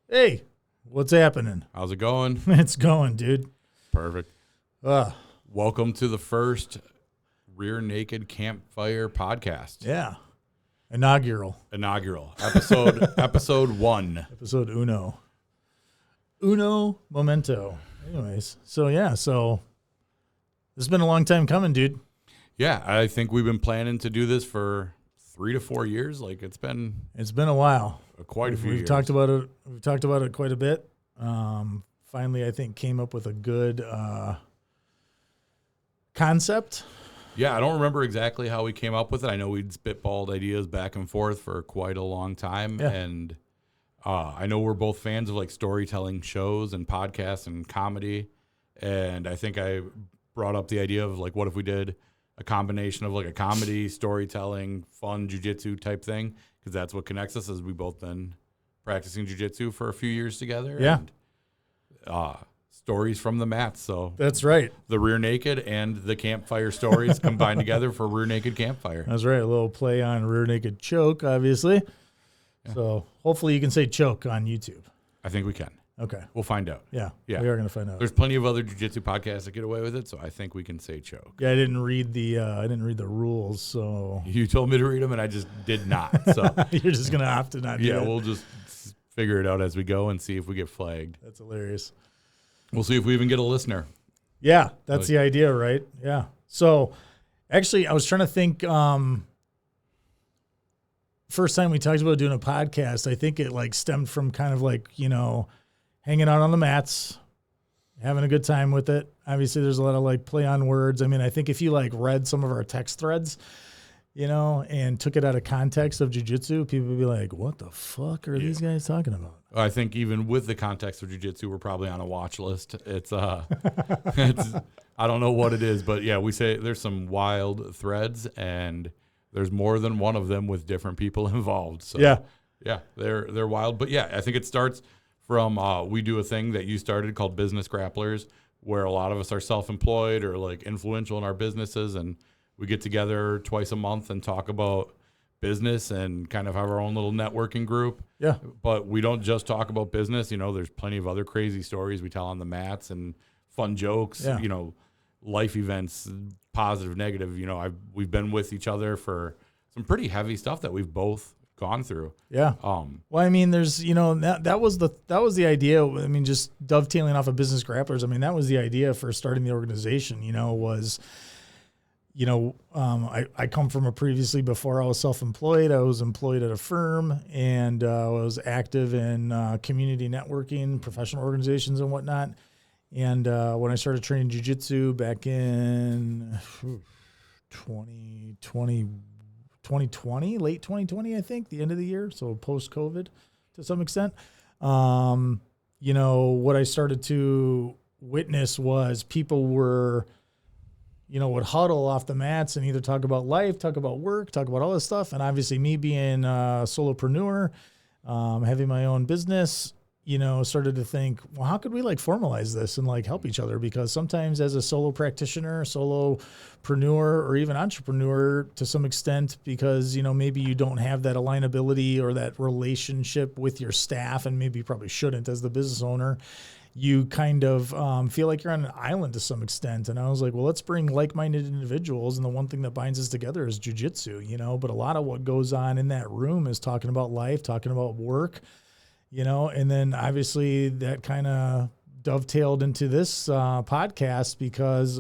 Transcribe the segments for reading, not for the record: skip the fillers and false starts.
Hey, what's happening? How's it going? It's going, dude. Perfect. Welcome to the first Rear Naked Campfire podcast. Yeah. Inaugural. Episode 1. Episode uno. Uno momento. Anyways, so this has been a long time coming, dude. Yeah, I think we've been planning to do this for 3 to 4 years. Like it's been a while. Quite a few years. We've talked about it quite a bit. Finally, I think came up with a good concept. Yeah, I don't remember exactly how we came up with it. I know we'd spitballed ideas back and forth for quite a long time. Yeah. And I know we're both fans of like storytelling shows and podcasts and comedy. And I think I brought up the idea of like, what if we did a combination of like a comedy, storytelling, fun jiu-jitsu type thing? Because that's what connects us, as we've both been practicing jiu-jitsu for a few years together. Yeah. And, stories from the mats. So That's right. the Rear Naked and the Campfire stories combined together for Rear Naked Campfire. That's right. A little play on Rear Naked Choke, obviously. Yeah. So hopefully you can say choke on YouTube. I think we can. Okay. We'll find out. Yeah. Yeah. We are going to find out. There's plenty of other jiu-jitsu podcasts that get away with it, so I think we can say choke. Yeah, I didn't read the rules, so You told me to read them, and I just did not. So you're just going to have to not do yeah, it. we'll just figure it out as we go and see if we get flagged. That's hilarious. We'll see if we even get a listener. Yeah, that's the idea, right? Yeah. So actually, I was trying to think, first time we talked about doing a podcast, I think it like stemmed from kind of like, hanging out on the mats, having a good time with it. Obviously, there's a lot of like play on words. I mean, I think if you like read some of our text threads, and took it out of context of jiu-jitsu, people would be like, what the fuck are these guys talking about? I think even with the context of jiu-jitsu, we're probably on a watch list. It's I don't know what it is, but yeah, we say there's some wild threads, and there's more than one of them with different people involved. So yeah, they're wild. But yeah, I think it starts from we do a thing that you started called Business Grapplers, where a lot of us are self-employed or like influential in our businesses, and we get together twice a month and talk about business and kind of have our own little networking group. Yeah. But we don't just talk about business. There's plenty of other crazy stories we tell on the mats and fun jokes, life events, positive, negative. We've been with each other for some pretty heavy stuff that we've both gone through. Yeah. Well, I mean, there's, that was the idea. I mean, just dovetailing off of Business Grapplers. I mean, that was the idea for starting the organization, was, I come from before I was self-employed, I was employed at a firm, and I was active in community networking, professional organizations and whatnot. And when I started training jiu-jitsu back in 2020, late 2020, I think, the end of the year, so post-COVID to some extent, what I started to witness was people were would huddle off the mats and either talk about life, talk about work, talk about all this stuff. And obviously me being a solopreneur, having my own business, started to think, well, how could we like formalize this and like help each other? Because sometimes as a solo practitioner, solopreneur, or even entrepreneur to some extent, because, maybe you don't have that alignability or that relationship with your staff, and maybe you probably shouldn't as the business owner, you kind of feel like you're on an island to some extent. And I was like, well, let's bring like-minded individuals. And the one thing that binds us together is jiu-jitsu, but a lot of what goes on in that room is talking about life, talking about work, and then obviously that kind of dovetailed into this podcast because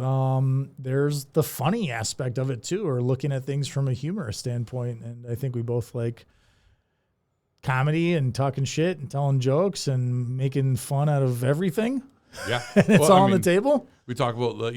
there's the funny aspect of it too, or looking at things from a humorous standpoint. And I think we both like comedy and talking shit and telling jokes and making fun out of everything. Yeah. And it's all on the table. We talk about,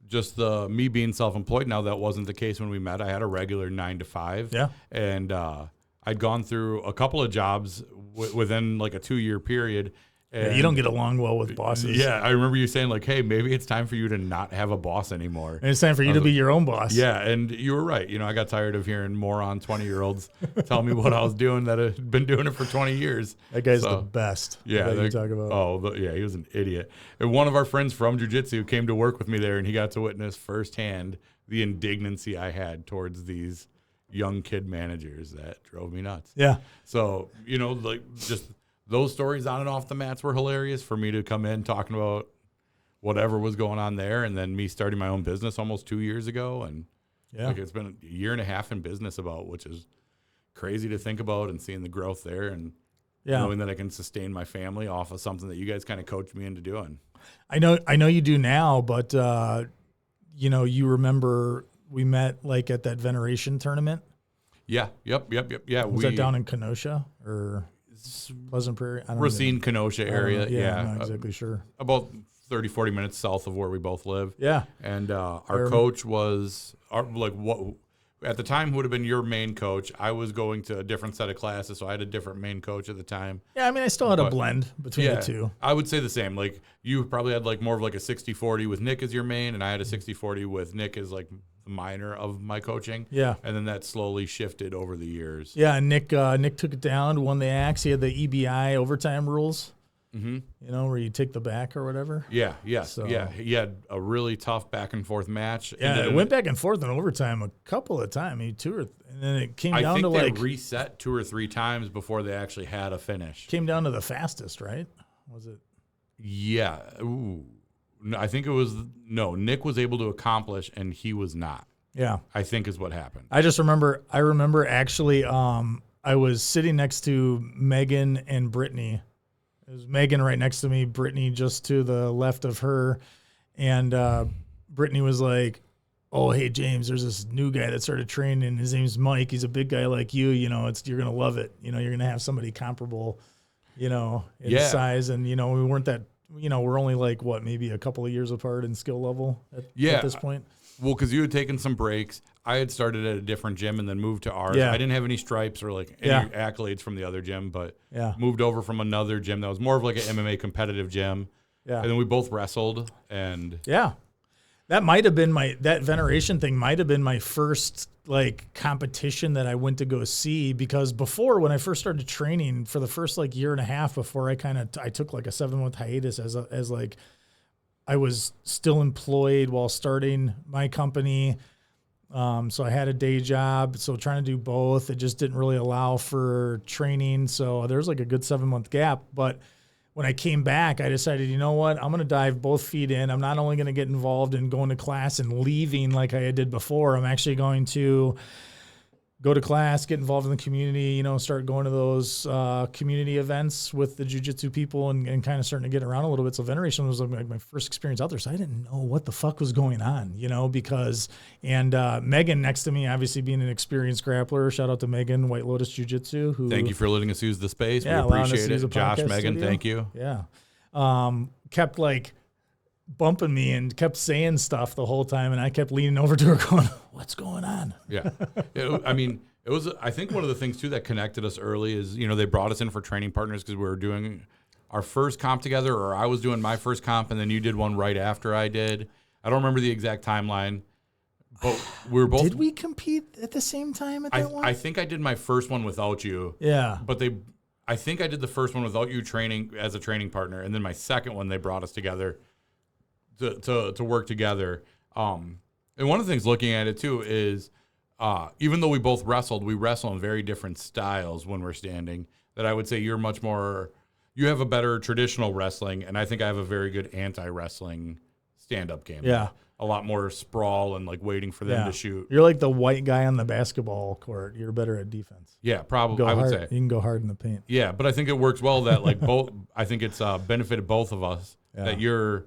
just me being self-employed. Now, that wasn't the case when we met. I had a regular 9 to 5. Yeah. And I'd gone through a couple of jobs within like a 2-year period. And you don't get along well with bosses. Yeah, I remember you saying like, hey, maybe it's time for you to not have a boss anymore. And it's time for you to be your own boss. Yeah, and you were right. I got tired of hearing moron 20-year-olds tell me what I was doing that had been doing it for 20 years. That guy's the best. Yeah. You talk about. He was an idiot. And one of our friends from jiu-jitsu came to work with me there, and he got to witness firsthand the indignancy I had towards these young kid managers that drove me nuts. Yeah. So, like just those stories on and off the mats were hilarious for me to come in talking about whatever was going on there. And then me starting my own business almost 2 years ago. And like it's been a year and a half in business about, which is crazy to think about, and seeing the growth there, and knowing that I can sustain my family off of something that you guys kind of coached me into doing. I know you do now, but you remember we met like at that veneration tournament. Yeah. Yep. Yeah. Was that down in Kenosha or Pleasant Prairie? I don't Racine, Kenosha area. Yeah. I'm not exactly sure. About 30, 40 minutes south of where we both live. Yeah. And our coach was what at the time would have been your main coach. I was going to a different set of classes, so I had a different main coach at the time. Yeah, I mean, I still had a blend between the two. I would say the same. Like, you probably had like more of like a 60-40 with Nick as your main, and I had a 60-40 with Nick as like the minor of my coaching. Yeah. And then that slowly shifted over the years. Yeah, and Nick took it down, won the axe. He had the EBI overtime rules. Mm-hmm. Where you take the back or whatever. Yeah, yes. So, yeah, he had a really tough back and forth match. Yeah, it went back and forth in overtime a couple of times. And then it came down to they reset 2 or 3 times before they actually had a finish. Came down to the fastest, right? Was it? Yeah. Ooh. No, I think it was Nick was able to accomplish and he was not. Yeah. I think is what happened. I remember actually I was sitting next to Megan and Brittany. It was Megan right next to me, Brittany just to the left of her. And Brittany was like, "Oh, hey, James, there's this new guy that started training. His name's Mike. He's a big guy like you. You're going to love it. You're going to have somebody comparable, in size." And, we weren't that, we're only like, maybe a couple of years apart in skill level at this point. Well, because you had taken some breaks. I had started at a different gym and then moved to ours. I didn't have any stripes or like any accolades from the other gym, but moved over from another gym that was more of like an MMA competitive gym. Yeah. And then we both wrestled. And that might have been that veneration thing might have been my first like competition that I went to go see, because before, when I first started training for the first like year and a half before I took like a 7-month hiatus as like I was still employed while starting my company. So I had a day job. So trying to do both, it just didn't really allow for training. So there's like a good 7-month gap. But when I came back, I decided, you know what, I'm going to dive both feet in. I'm not only going to get involved in going to class and leaving like I did before. I'm actually going to go to class, get involved in the community, start going to those community events with the jiu-jitsu people and kind of starting to get around a little bit. So veneration was like my first experience out there. So I didn't know what the fuck was going on, because Megan next to me, obviously being an experienced grappler, shout out to Megan, White Lotus Jiu-Jitsu. Who, thank you for letting us use the space. We appreciate it. Josh, Megan, studio. Thank you. Yeah. Kept like bumping me and kept saying stuff the whole time, and I kept leaning over to her going, "What's going on?" Yeah. It was, I think one of the things too that connected us early is, they brought us in for training partners because we were doing our first comp together, or I was doing my first comp and then you did one right after I did. I don't remember the exact timeline, but we were both. Did we compete at the same time at that one? I think I did my first one without you. Yeah. But I think I did the first one without you training as a training partner. And then my second one, they brought us together to work together. And one of the things looking at it too is, even though we both wrestled, we wrestle in very different styles when we're standing. That I would say you have a better traditional wrestling, and I think I have a very good anti-wrestling stand-up game. Yeah. A lot more sprawl and like waiting for them to shoot. You're like the white guy on the basketball court. You're better at defense. Yeah, probably. I would say you can go hard in the paint. Yeah, but I think it works well that like both. I think it's benefited both of us that your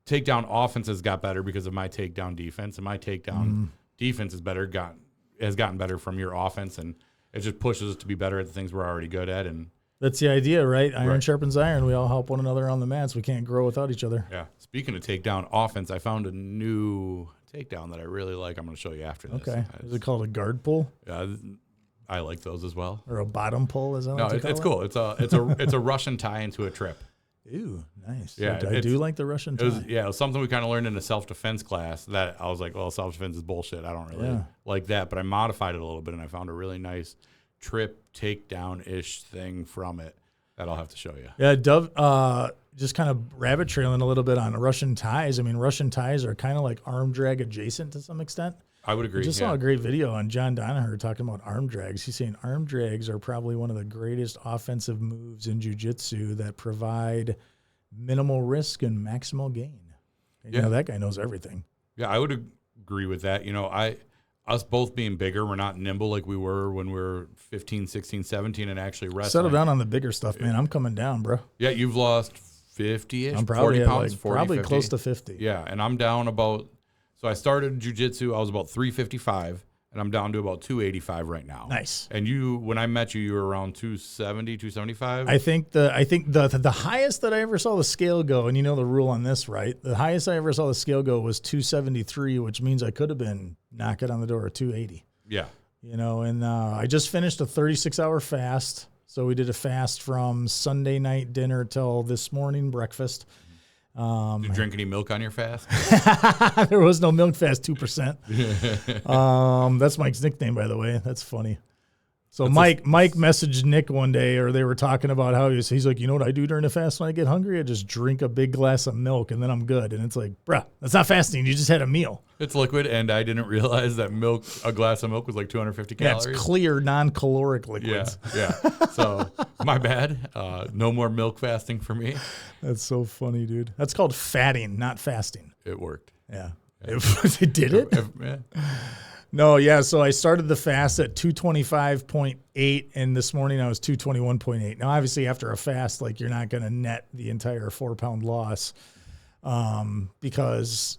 takedown offenses got better because of my takedown defense, and my takedown defense has gotten better from your offense, and it just pushes us to be better at the things we're already good at. And that's the idea, right? Iron sharpens iron. We all help one another on the mats. We can't grow without each other. Yeah. Speaking of takedown offense, I found a new takedown that I really like. I'm going to show you after this. Okay. Is it called a guard pull? I like those as well. Or a bottom pull? Is that no? It's cool. It's a Russian tie into a trip. Ooh, nice. Yeah, I do like the Russian tie. It was something we kind of learned in a self-defense class that I was like, well, self-defense is bullshit. I don't really like that. But I modified it a little bit, and I found a really nice trip takedown-ish thing from it that I'll have to show you. Yeah, Dove, just kind of rabbit trailing a little bit on Russian ties. I mean, Russian ties are kind of like arm drag adjacent to some extent. I would agree. I just saw a great video on John Danaher talking about arm drags. He's saying arm drags are probably one of the greatest offensive moves in jiu-jitsu that provide minimal risk and maximal gain. And, you know, that guy knows everything. Yeah, I would agree with that. You know, us both being bigger, we're not nimble like we were when we were 15, 16, 17 and actually wrestling. Settle down on the bigger stuff, man. I'm coming down, bro. Yeah, you've lost 50-ish, I'm probably 40 pounds, like, 40, probably 50. close to 50. Yeah, and I'm down about, so I started jiu-jitsu, I was about 355, and I'm down to about 285 right now. Nice. And you, when I met you, you were around 270, 275? I think the highest that I ever saw the scale go, and you know the rule on this, right? The highest I ever saw the scale go was 273, which means I could have been knocking on the door at 280. Yeah. You know, and I just finished a 36-hour fast. So we did a fast from Sunday night dinner till this morning breakfast. Did you drink any milk on your fast? There was no milk fast, 2%. That's Mike's nickname, by the way. That's funny. So Mike messaged Nick one day, or they were talking about how he's like, you know what I do during the fast when I get hungry? I just drink a big glass of milk and then I'm good. And it's like, bruh, that's not fasting. You just had a meal. It's liquid, and I didn't realize that a glass of milk was like 250 calories. Yeah, it's clear, non-caloric liquids. Yeah. So my bad. No more milk fasting for me. That's so funny, dude. That's called fatting, not fasting. It worked. Yeah. It did it? Yeah. No, yeah. So I started the fast at 225.8, and this morning I was 221.8. Now, obviously, after a fast, like you're not going to net the entire 4-pound loss, because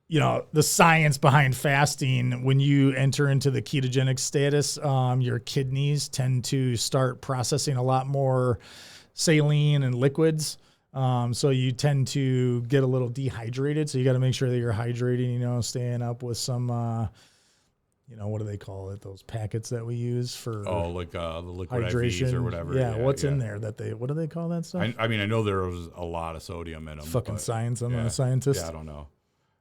you know the science behind fasting. When you enter into the ketogenic status, your kidneys tend to start processing a lot more saline and liquids. So you tend to get a little dehydrated. So you got to make sure that you're hydrating. You know, staying up with some. You know, what do they call it? Those packets that we use for the liquid hydration IVs or whatever. Yeah, what's in there that what do they call that stuff? I mean, I know there was a lot of sodium in them. Fucking science. I'm not a scientist. Yeah, I don't know.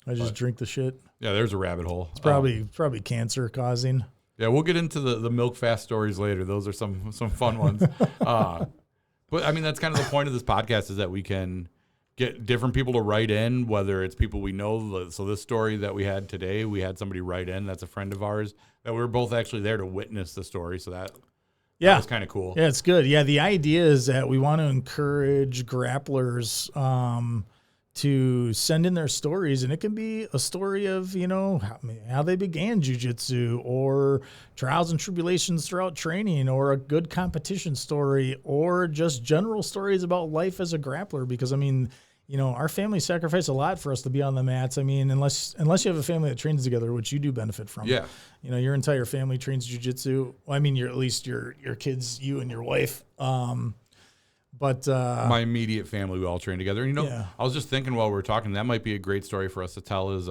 I just drink the shit. Yeah, there's a rabbit hole. It's probably cancer causing. Yeah, we'll get into the milk fast stories later. Those are some fun ones. But I mean, that's kind of the point of this podcast, is that we can get different people to write in, whether it's people we know. So this story that we had today, we had somebody write in that's a friend of ours that we were both actually there to witness the story. So that was kind of cool. Yeah, it's good. Yeah, the idea is that we want to encourage grapplers to send in their stories, and it can be a story of, you know, how they began jiu-jitsu, or trials and tribulations throughout training, or a good competition story, or just general stories about life as a grappler. Because I mean, you know, our family sacrificed a lot for us to be on the mats. I mean, unless you have a family that trains together, which you do benefit from. Yeah. You know, your entire family trains jiu-jitsu. Well, I mean, at least your kids, you and your wife. But my immediate family, we all train together. And, you know, I was just thinking while we were talking, that might be a great story for us to tell. Is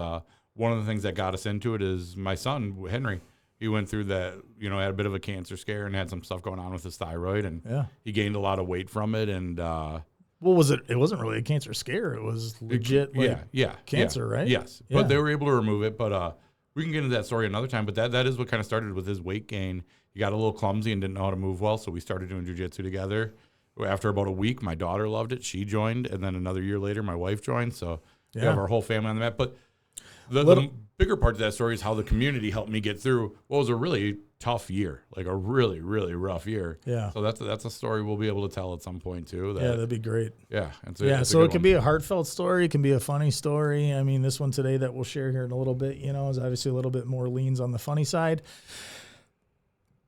one of the things that got us into it is my son, Henry. He went through that, you know, had a bit of a cancer scare and had some stuff going on with his thyroid, and he gained a lot of weight from it. And what was it? It wasn't really a cancer scare. It was legit cancer, right? Yes. Yeah. But they were able to remove it. But we can get into that story another time. But that is what kind of started with his weight gain. He got a little clumsy and didn't know how to move well, so we started doing jiu-jitsu together. After about a week, my daughter loved it. She joined, and then another year later, my wife joined. So we have our whole family on the mat. But the bigger part of that story is how the community helped me get through what was a really tough year, like a really, really rough year. Yeah. So that's a story we'll be able to tell at some point too. That'd be great. Yeah. So it can be a heartfelt story. It can be a funny story. I mean, this one today that we'll share here in a little bit, you know, is obviously a little bit more leans on the funny side,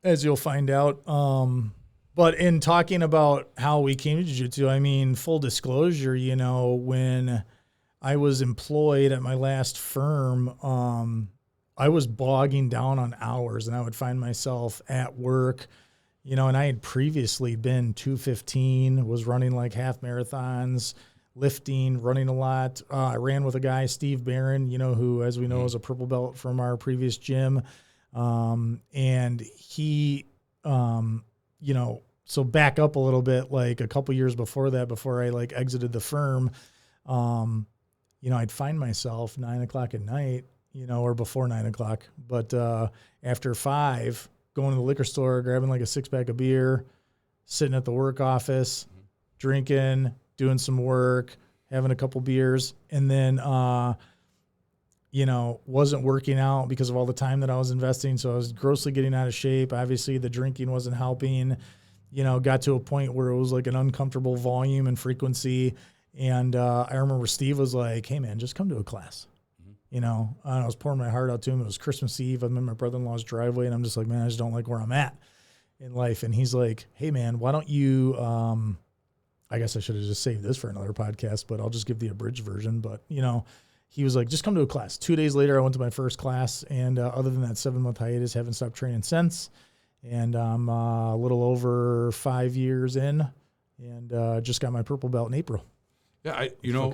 as you'll find out. But in talking about how we came to jiu-jitsu, I mean, full disclosure, you know, when I was employed at my last firm, I was bogging down on hours, and I would find myself at work, you know, and I had previously been 215, was running like half marathons, lifting, running a lot. I ran with a guy, Steve Barron, you know, who, as we know, is a purple belt from our previous gym. And he, you know, so back up a little bit, like a couple years before that, before I like exited the firm, you know, I'd find myself 9 o'clock at night, you know, or before 9 o'clock, but after 5, going to the liquor store, grabbing like a 6-pack of beer, sitting at the work office, drinking, doing some work, having a couple beers, and then wasn't working out because of all the time that I was investing. So I was grossly getting out of shape. Obviously the drinking wasn't helping, got to a point where it was like an uncomfortable volume and frequency. And I remember Steve was like, hey man, just come to a class. I was pouring my heart out to him. It was Christmas Eve. I'm in my brother-in-law's driveway and I'm just like, man, I just don't like where I'm at in life. And he's like, hey man, why don't you, I guess I should have just saved this for another podcast, but I'll just give the abridged version. But, he was like, just come to a class. 2 days later, I went to my first class. And other than that 7-month hiatus, haven't stopped training since. And I'm a little over 5 years in and just got my purple belt in April. Yeah,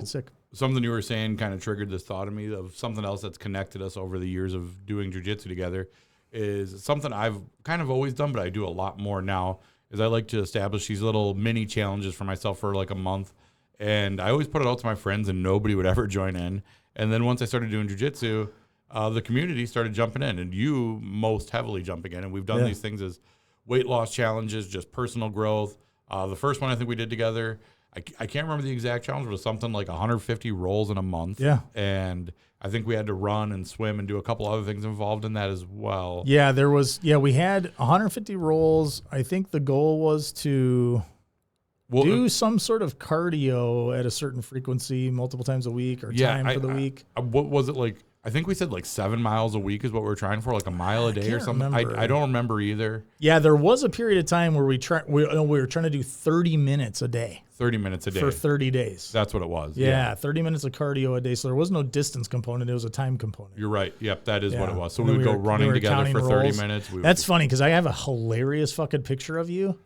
sick. Something you were saying kind of triggered this thought in me of something else that's connected us over the years of doing jiu-jitsu together is something I've kind of always done, but I do a lot more now, is I like to establish these little mini challenges for myself for like a month. And I always put it out to my friends and nobody would ever join in. And then once I started doing jiu-jitsu, the community started jumping in, and you most heavily jumping in. And we've done these things as weight loss challenges, just personal growth. The first one I think we did together, I can't remember the exact challenge, but it was something like 150 rolls in a month. Yeah. And I think we had to run and swim and do a couple other things involved in that as well. Yeah, we had 150 rolls. I think the goal was to do some sort of cardio at a certain frequency multiple times a week or time for the week. What was it like? I think we said like 7 miles a week is what we were trying for, like a mile a day or something. I don't remember either. Yeah, there was a period of time where we were trying to do 30 minutes a day. 30 minutes a day. For 30 days. That's what it was. Yeah, 30 minutes of cardio a day. So there was no distance component. It was a time component. You're right. Yep, that is what it was. So we would go running together for 30 minutes. That's funny because I have a hilarious fucking picture of you.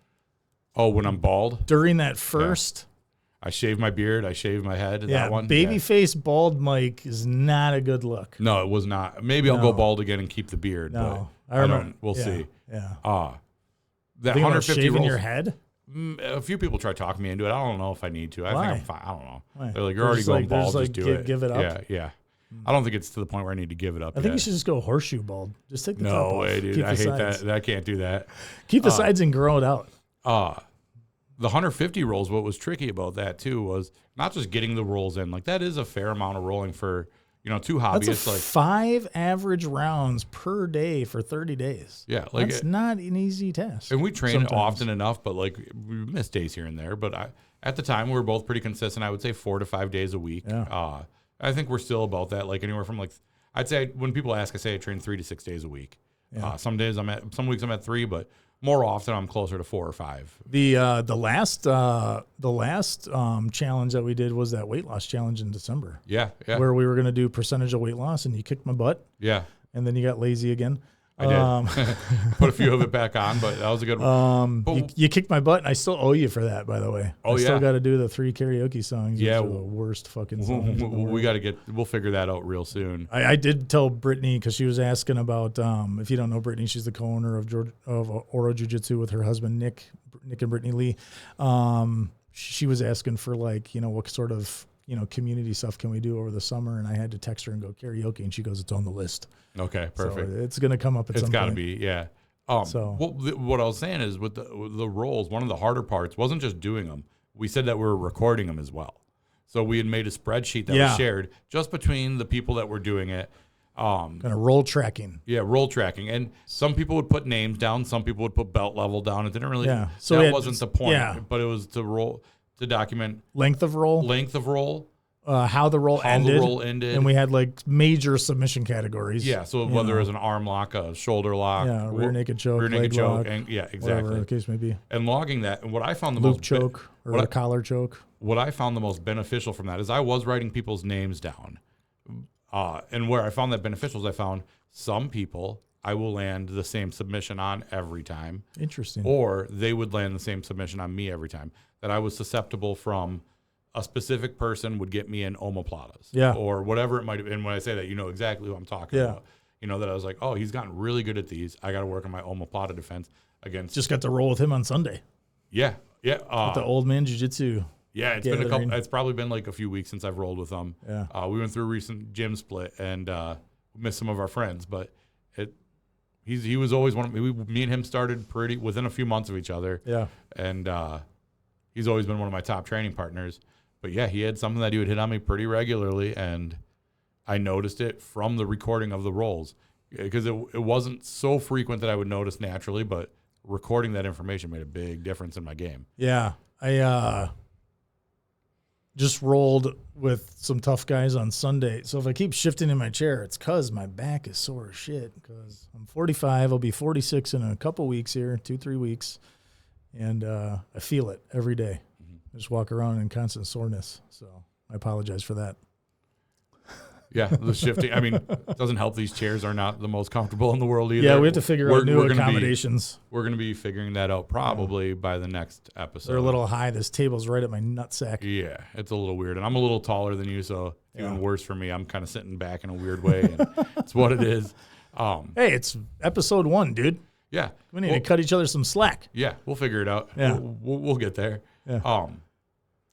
Oh, when I'm bald? During that first. I shaved my beard. I shaved my head. That one. Babyface bald Mike is not a good look. No, it was not. Maybe I'll go bald again and keep the beard. No, but I remember. We'll see. Yeah. That 150 shaving rolls, your head? A few people try talking me into it. I don't know if I need to. I think I'm fine. I don't know. Why? They're like, you're already going bald. Just do it. Give it up. Yeah. I don't think it's to the point where I need to give it up. I think you should just go horseshoe bald. Just take the top off. No way, dude. I hate that. I can't do that. Keep the sides and grow it out. The 150 rolls, what was tricky about that too was not just getting the rolls in. Like that is a fair amount of rolling for, two hobbyists. That's like 5 average rounds per day for 30 days. Yeah. That's not an easy task. And we train often enough, but like we miss days here and there. But at the time we were both pretty consistent. I would say 4 to 5 days a week. Yeah. I think we're still about that. Like anywhere from I'd say when people ask, I say I train 3 to 6 days a week. Yeah. Some weeks I'm at 3, but more often I'm closer to 4 or 5. The last challenge that we did was that weight loss challenge in December. Yeah. Where we were going to do percentage of weight loss, and you kicked my butt. Yeah. And then you got lazy again. I did. Put a few of it back on, but that was a good one. You kicked my butt, and I still owe you for that, by the way. I still got to do the 3 karaoke songs. Yeah. Those are the worst fucking songs. We'll figure that out real soon. I did tell Brittany, because she was asking about, if you don't know Brittany, she's the co-owner of Oro Jiu-Jitsu with her husband, Nick and Brittany Lee. She was asking for what sort of, community stuff can we do over the summer? And I had to text her and go karaoke, and she goes, it's on the list. Okay, perfect. So it's going to come up at some point. It's got to be, yeah. What I was saying is with the rolls, one of the harder parts wasn't just doing them. We said that we were recording them as well. So we had made a spreadsheet that was shared just between the people that were doing it. Kind of roll tracking. Yeah, roll tracking. And some people would put names down. Some people would put belt level down. It didn't really, that wasn't the point, but it was to document. Length of roll. How the roll ended. And we had major submission categories. Yeah, so whether it was an arm lock, a shoulder lock, rear naked choke, lock, and exactly. Whatever the case may be. And logging that, and what I found the loop most choke or a collar choke. What I found the most beneficial from that is I was writing people's names down. And where I found that beneficial is I found some people I will land the same submission on every time. Interesting. Or they would land the same submission on me every time. That I was susceptible from a specific person would get me in omoplatas. Yeah. Or whatever it might have been. When I say that, you know exactly what I'm talking about. That I was like, oh, he's gotten really good at these. I got to work on my omoplata defense against. Just got to roll with him on Sunday. Yeah. With the old man jiu-jitsu. Yeah, it's been a couple. It's probably been a few weeks since I've rolled with them. Yeah. We went through a recent gym split and missed some of our friends, but he was always one of me and him started pretty within a few months of each other. Yeah. And he's always been one of my top training partners. But yeah, he had something that he would hit on me pretty regularly, and I noticed it from the recording of the rolls because it wasn't so frequent that I would notice naturally, but recording that information made a big difference in my game. Yeah. I just rolled with some tough guys on Sunday. So if I keep shifting in my chair, it's because my back is sore as shit. Because I'm 45. I'll be 46 in a couple weeks here, 2-3 weeks. And I feel it every day. I just walk around in constant soreness. So I apologize for that. Yeah, the shifting. I mean, it doesn't help. These chairs are not the most comfortable in the world either. Yeah, we have to figure out new accommodations. We're going to be figuring that out probably by the next episode. They're a little high. This table's right at my nutsack. Yeah, it's a little weird. And I'm a little taller than you, so even worse for me. I'm kind of sitting back in a weird way. And it's what it is. Hey, it's episode 1, dude. Yeah. We need to cut each other some slack. Yeah, we'll figure it out. Yeah. We'll get there. Yeah.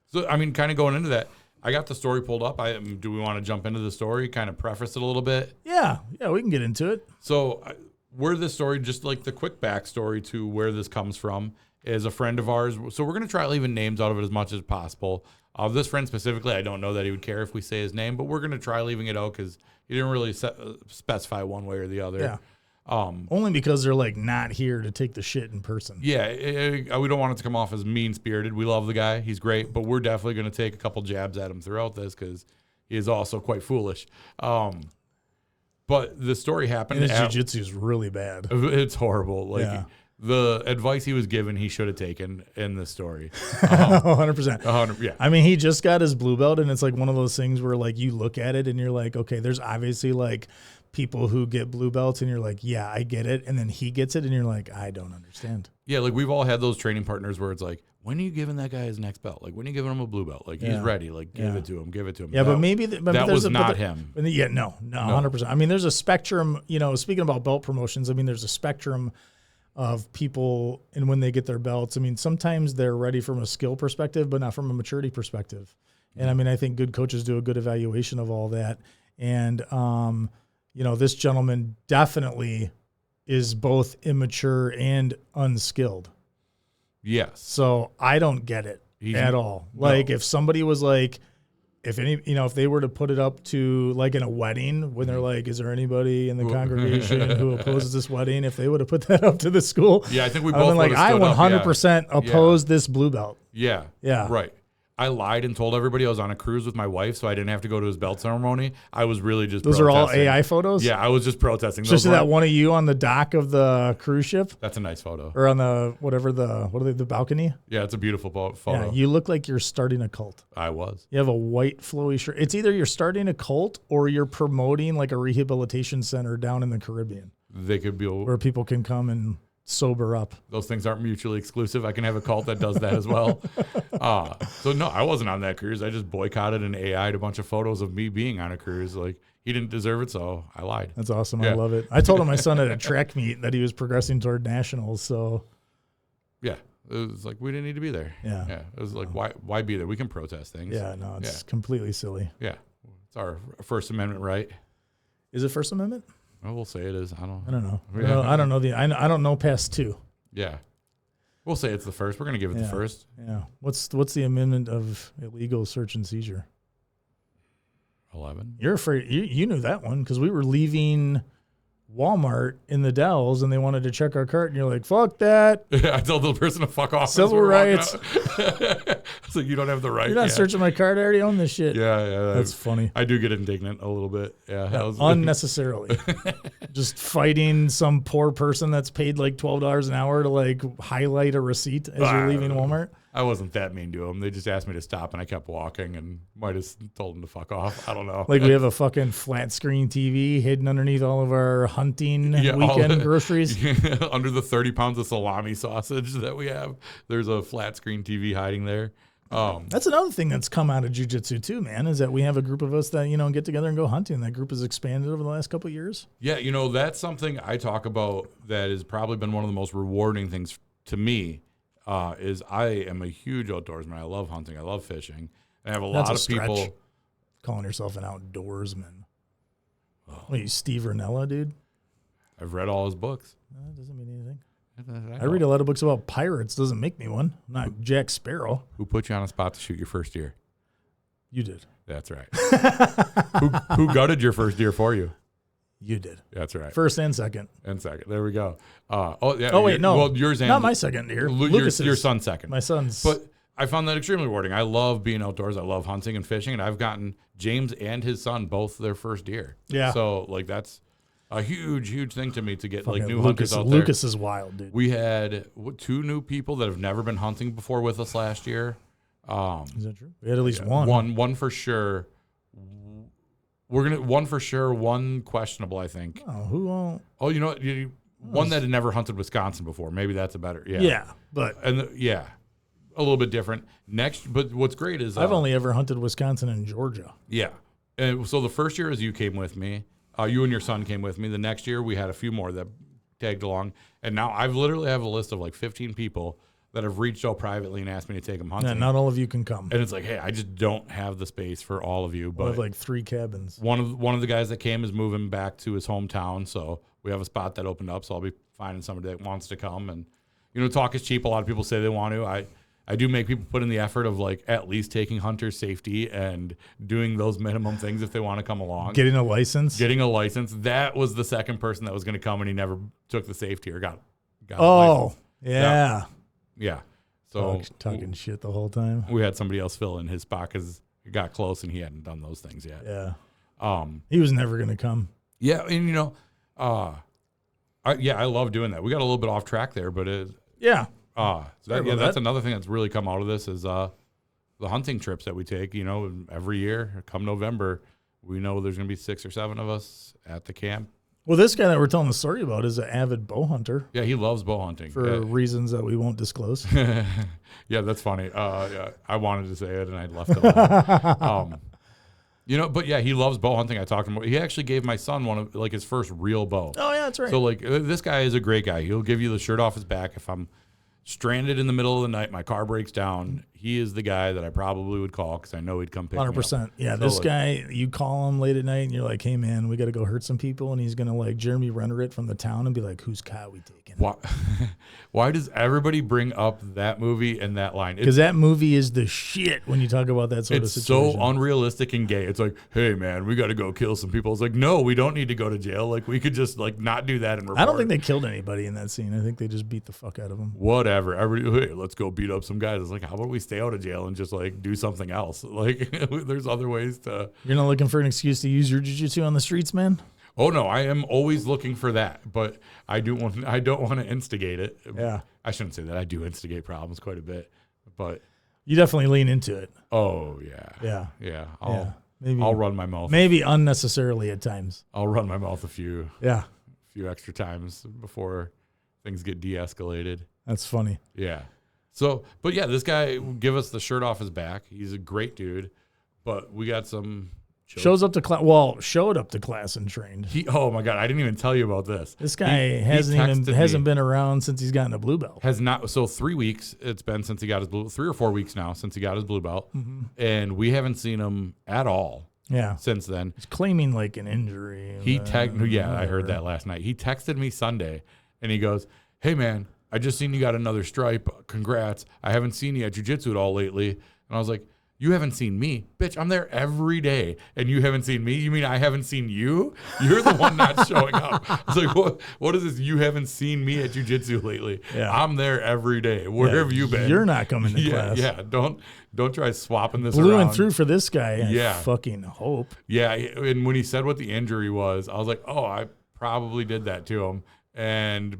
So, I mean, kind of going into that, I got the story pulled up. Do we want to jump into the story, kind of preface it a little bit? Yeah, we can get into it. So where this story, just like the quick backstory to where this comes from, is a friend of ours. So we're going to try leaving names out of it as much as possible. This friend specifically, I don't know that he would care if we say his name, but we're going to try leaving it out because he didn't really specify one way or the other. Yeah. Only because they're like not here to take the shit in person. Yeah, we don't want it to come off as mean-spirited. We love the guy. He's great, but we're definitely going to take a couple jabs at him throughout this because he is also quite foolish. But the story happened. And his jiu-jitsu is really bad. It's horrible. Like the advice he was given, he should have taken in this story. 100%. Yeah. I mean, he just got his blue belt, and it's like one of those things where like you look at it and you're like, okay, there's obviously like people who get blue belts and you're like, yeah, I get it. And then he gets it and you're like, I don't understand. Yeah, like we've all had those training partners where it's like, when are you giving that guy his next belt? Like, when are you giving him a blue belt? Like, he's ready. Like, give it to him. Yeah, but maybe that was not him. Yeah, no, 100%. I mean, there's a spectrum, speaking about belt promotions, I mean, there's a spectrum of people and when they get their belts. I mean, sometimes they're ready from a skill perspective, but not from a maturity perspective. And I mean, I think good coaches do a good evaluation of all that. And, this gentleman definitely is both immature and unskilled. Yes. So I don't get it at all. Like if somebody was like, if they were to put it up to like in a wedding when they're like, is there anybody in the congregation who opposes this wedding? If they would have put that up to the school. Yeah, I think we both like, I 100% oppose this blue belt. Yeah. Yeah. Right. I lied and told everybody I was on a cruise with my wife, so I didn't have to go to his belt ceremony. I was really just Those protesting. are all AI photos? Yeah, I was just protesting. Just that one of you on the dock of the cruise ship? That's a nice photo. Or on the balcony? Yeah, it's a beautiful photo. Yeah, you look like you're starting a cult. I was. You have a white flowy shirt. It's either you're starting a cult or you're promoting like a rehabilitation center down in the Caribbean. They could be. Where people can come and sober up. Those things aren't mutually exclusive. I can have a cult that does that as well. So no, I wasn't on that cruise. I just boycotted and AI'd a bunch of photos of me being on a cruise. Like he didn't deserve it, so I lied. That's awesome. Yeah. I love it. I told him my son at a track meet that he was progressing toward nationals. So yeah, it was like we didn't need to be there. Yeah. It was like why be there? We can protest things. Yeah, no, it's completely silly. Yeah, it's our First Amendment right. Is it First Amendment? Well, we'll say it is. I don't know. I don't know I don't know past 2. Yeah. We'll say it's the first. We're going to give it the first. Yeah. What's the amendment of illegal search and seizure? 11. You're afraid you knew that one because we were leaving Walmart in the Dells and they wanted to check our cart and you're like, fuck that. I told the person to fuck off. Civil rights. So you don't have the right. You're not searching my cart. I already own this shit. Yeah. That's funny. I do get indignant a little bit. Yeah. Unnecessarily. Just fighting some poor person that's paid like $12 an hour to like highlight a receipt as you're leaving Walmart. I wasn't that mean to them. They just asked me to stop and I kept walking and might have told them to fuck off. I don't know. Like we have a fucking flat screen TV hidden underneath all of our hunting weekend groceries. Under the 30 pounds of salami sausage that we have, there's a flat screen TV hiding there. That's another thing that's come out of jiu-jitsu too, man, is that we have a group of us that, get together and go hunting. That group has expanded over the last couple of years. Yeah, that's something I talk about that has probably been one of the most rewarding things to me. Is I am a huge outdoorsman. I love hunting. I love fishing. I have a lot of people calling yourself an outdoorsman. What are you, Steve Ranella, dude? I've read all his books. That doesn't mean anything. I read a lot of books about pirates. Doesn't make me one. I'm not Jack Sparrow. Who put you on a spot to shoot your first deer? You did. That's right. Who gutted your first deer for you? You did. That's right. First and second. There we go. Oh wait, no. Well, yours and not my second deer. Lucas's. Your son's second. My son's. But I found that extremely rewarding. I love being outdoors. I love hunting and fishing, and I've gotten James and his son both their first deer. Yeah. So like that's a huge thing to me to get Fucking like new hunters out there. Lucas is wild, dude. We had 2 new people that have never been hunting before with us last year. Is that true? We had at least one. One for sure. One for sure. One questionable, I think. Oh, who won't? Oh, you know what? One that had never hunted Wisconsin before. Maybe that's a better. Yeah. Yeah, but a little bit different. Next, but what's great is I've only ever hunted Wisconsin and Georgia. Yeah, and so the first year as you came with me, you and your son came with me. The next year we had a few more that tagged along, and now I've literally have a list of like 15 people that have reached out privately and asked me to take them hunting. Yeah, not all of you can come. And it's like, hey, I just don't have the space for all of you. But I have like 3 cabins. One of the guys that came is moving back to his hometown, so we have a spot that opened up. So I'll be finding somebody that wants to come. And talk is cheap. A lot of people say they want to. I do make people put in the effort of like at least taking hunter safety and doing those minimum things if they want to come along. Getting a license. That was the second person that was going to come, and he never took the safety or got a Oh, license. yeah. Yeah. So talking shit the whole time. We had somebody else fill in his spot because it got close and he hadn't done those things yet. Yeah. He was never going to come. Yeah. And, I love doing that. We got a little bit off track there, but that's another thing that's really come out of this is the hunting trips that we take. Every year, come November, we know there's going to be 6 or 7 of us at the camp. Well, this guy that we're telling the story about is an avid bow hunter. Yeah, he loves bow hunting. For reasons that we won't disclose. Yeah, that's funny. I wanted to say it, and I left it alone. But yeah, he loves bow hunting. I talked to him. He actually gave my son one of like his first real bow. Oh, yeah, that's right. So like this guy is a great guy. He'll give you the shirt off his back if I'm stranded in the middle of the night, my car breaks down. He is the guy that I probably would call because I know he'd come pick 100%. me up. Yeah, So, this like, guy, you call him late at night and you're like, hey, man, we got to go hurt some people. And he's going to like Jeremy Renner it from the town and be like, whose car we taking? Why does everybody bring up that movie and that line? Because that movie is the shit when you talk about that sort of situation. It's so unrealistic and gay. It's like, hey, man, we got to go kill some people. It's like, no, we don't need to go to jail. Like, we could just like not do that and report. I don't think they killed anybody in that scene. I think they just beat the fuck out of them. Whatever. Everybody, hey, let's go beat up some guys. It's like, how about we stay out of jail and just like do something else? Like, there's other ways to. You're not looking for an excuse to use your jiu-jitsu on the streets, man? Oh no, I am always looking for that, but I don't want to instigate it. Yeah, I shouldn't say that. I do instigate problems quite a bit, but you definitely lean into it. Oh yeah, yeah. I'll run my mouth. Maybe unnecessarily at times. I'll run my mouth a few extra times before things get de-escalated. That's funny. Yeah. So, but yeah, this guy give us the shirt off his back. He's a great dude, but we got some. Showed up to class and trained. Oh my God, I didn't even tell you about this. This guy hasn't been around since he's gotten a blue belt. Has not. So 3 weeks it's been since he got his blue. 3 or 4 weeks now since he got his blue belt, and we haven't seen him at all. Yeah. Since then, he's claiming like an injury. I heard that last night. He texted me Sunday, and he goes, "Hey man, I just seen you got another stripe. Congrats. I haven't seen you at jiu-jitsu at all lately." And I was like, "You haven't seen me? Bitch, I'm there every day, and you haven't seen me? You mean I haven't seen you? You're the one not showing up." I was like, what is this? You haven't seen me at jiu-jitsu lately. Yeah. I'm there every day. Where have you been? You're not coming to class. Yeah, don't try swapping this Blew around. and through for this guy. I fucking hope. Yeah, and when he said what the injury was, I was like, oh, I probably did that to him. And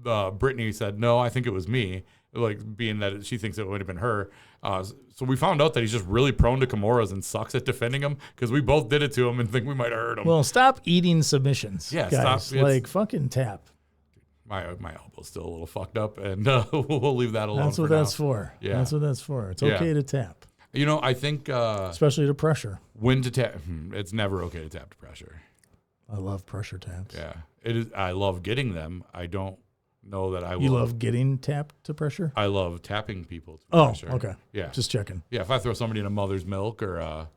Brittany said, no, I think it was me. Like, being that she thinks it would have been her. So we found out that he's just really prone to Kimuras and sucks at defending them because we both did it to him and think we might have hurt him. Well, stop eating submissions. Yeah, guys. stop. Like, fucking tap. My elbow's still a little fucked up, and we'll leave that alone. That's what that's for. Yeah, that's what that's for. It's okay to tap. I think especially to pressure. When to tap? It's never okay to tap to pressure. I love pressure taps. Yeah, it is. I love getting them. I don't know that I will. You love getting tapped to pressure? I love tapping people to pressure. Okay. Yeah. Just checking. Yeah, if I throw somebody in a mother's milk or a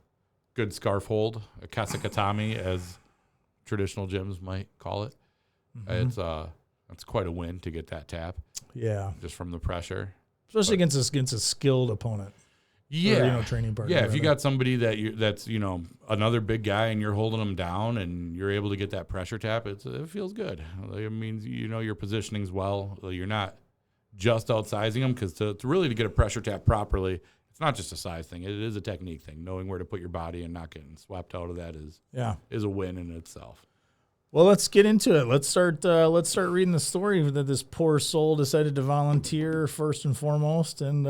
good scarf hold, a kasakatami, as traditional gyms might call it, it's quite a win to get that tap. Yeah. Just from the pressure. Especially against a skilled opponent. Yeah. Or, training partner. Yeah, if you got somebody that's another big guy and you're holding them down and you're able to get that pressure tap, it feels good. It means your positioning's well. You're not just outsizing them, because to really to get a pressure tap properly, it's not just a size thing. It is a technique thing. Knowing where to put your body and not getting swept out of that is a win in itself. Well, let's get into it. Let's start reading the story that this poor soul decided to volunteer first and foremost, and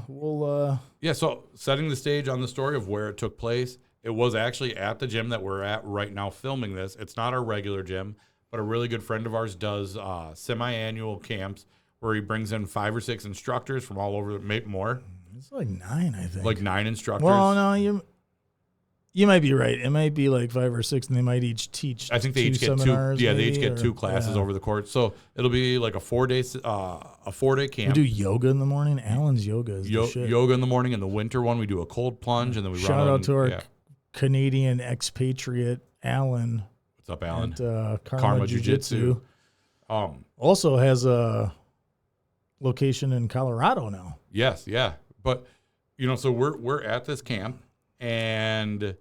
we'll. Yeah. So setting the stage on the story of where it took place, it was actually at the gym that we're at right now filming this. It's not our regular gym, but a really good friend of ours does semi-annual camps where he brings in 5 or 6 instructors from all over, maybe more. It's like 9, I think. Like 9 instructors. Well, no, you might be right. It might be like 5 or 6, and they might each teach. I think they each get 2. Yeah, they each get 2 classes over the course. So it'll be like a 4-day camp. We do yoga in the morning. Alan's yoga is the shit. Yoga in the morning. In the winter one, we do a cold plunge, and then we shout out to our Canadian expatriate Alan. What's up, Alan? At Karma Jiu-Jitsu. Also has a location in Colorado now. Yes, yeah. But so we're at this camp and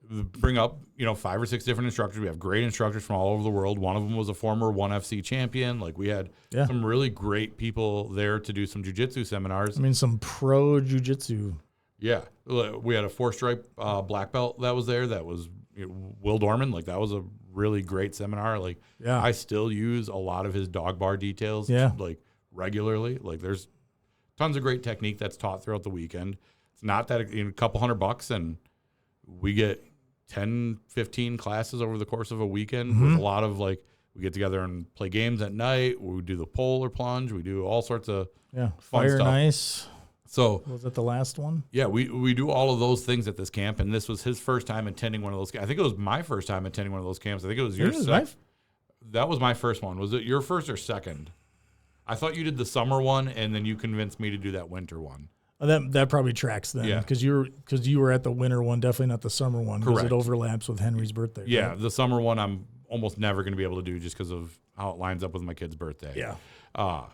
bring up 5 or 6 different instructors. We have great instructors from all over the world. One of them was a former 1FC champion. Like, we had some really great people there to do some jiu-jitsu seminars. I mean, some pro jiu-jitsu. Yeah, we had a 4-stripe black belt that was there. That was Will Dorman. Like, that was a really great seminar. Like, I still use a lot of his dog bar details. Like, regularly. Like, there's tons of great technique that's taught throughout the weekend. It's not that a couple $100, and we get 10, 15 classes over the course of a weekend with a lot of, like, we get together and play games at night. We do the polar plunge. We do all sorts of fun fire stuff. and ice. So was that the last one? Yeah, we do all of those things at this camp, and this was his first time attending one of those. I think it was my first time attending one of those camps. I think it was yours. That was my first one. Was it your first or second? I thought you did the summer one, and then you convinced me to do that winter one. Oh, that probably tracks then, because you were at the winter one, definitely not the summer one, because it overlaps with Henry's birthday. Yeah, right? The summer one I'm almost never going to be able to do just because of how it lines up with my kid's birthday. Yeah.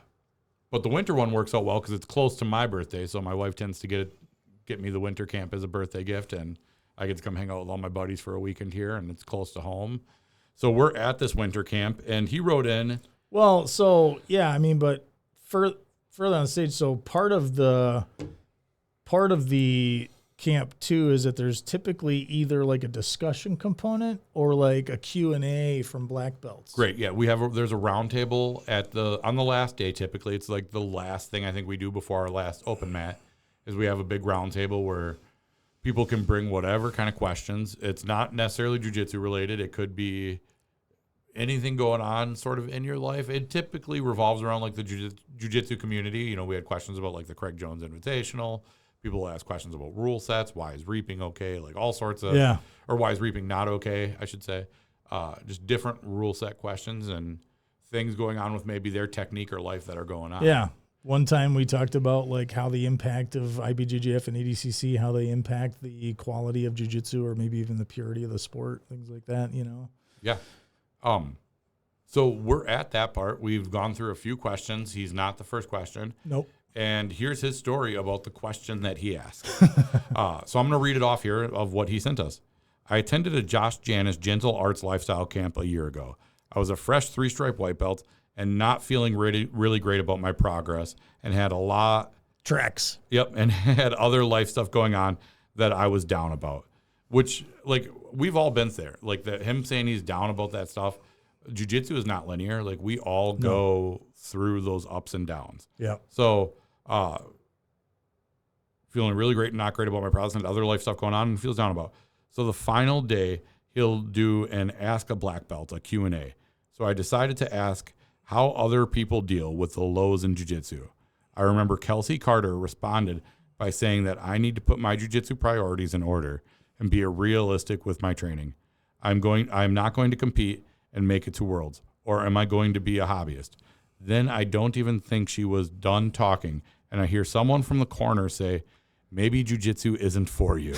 But the winter one works out well because it's close to my birthday, so my wife tends to get me the winter camp as a birthday gift, and I get to come hang out with all my buddies for a weekend here, and it's close to home. So we're at this winter camp, and he wrote in. Well, so yeah, I mean, but further on the stage, so part of the camp too is that there's typically either like a discussion component or like a Q&A from black belts. Great, yeah, there's a round table on the last day. Typically, it's like the last thing I think we do before our last open mat is we have a big round table where people can bring whatever kind of questions. It's not necessarily jiu-jitsu related. It could be anything going on sort of in your life. It typically revolves around like the jiu-jitsu community. We had questions about like the Craig Jones Invitational. People ask questions about rule sets. Why is reaping okay? Like all sorts of, or why is reaping not okay, I should say. Just different rule set questions and things going on with maybe their technique or life that are going on. Yeah. One time we talked about like how the impact of IBJJF and ADCC, how they impact the quality of jiu-jitsu or maybe even the purity of the sport, things like that, Yeah. So we're at that part. We've gone through a few questions. He's not the first question. Nope. And here's his story about the question that he asked. So I'm going to read it off here of what he sent us. I attended a Janis Gentle Arts Lifestyle Camp a year ago. I was a fresh 3-stripe white belt and not feeling really great about my progress and had a lot. Tracks. Yep. And had other life stuff going on that I was down about, which like we've all been there. Like him saying he's down about that stuff. Jiu-jitsu is not linear. Like we all go through those ups and downs. Yeah. So, feeling really great and not great about my progress and other life stuff going on and feels down about. So the final day he'll do an Ask a Black Belt, a Q&A. So I decided to ask how other people deal with the lows in jiu-jitsu. I remember Kelsey Carter responded by saying that I need to put my jiu-jitsu priorities in order and be realistic with my training. I'm not going to compete and make it to Worlds, or am I going to be a hobbyist? Then I don't even think she was done talking, and I hear someone from the corner say, maybe jiu-jitsu isn't for you.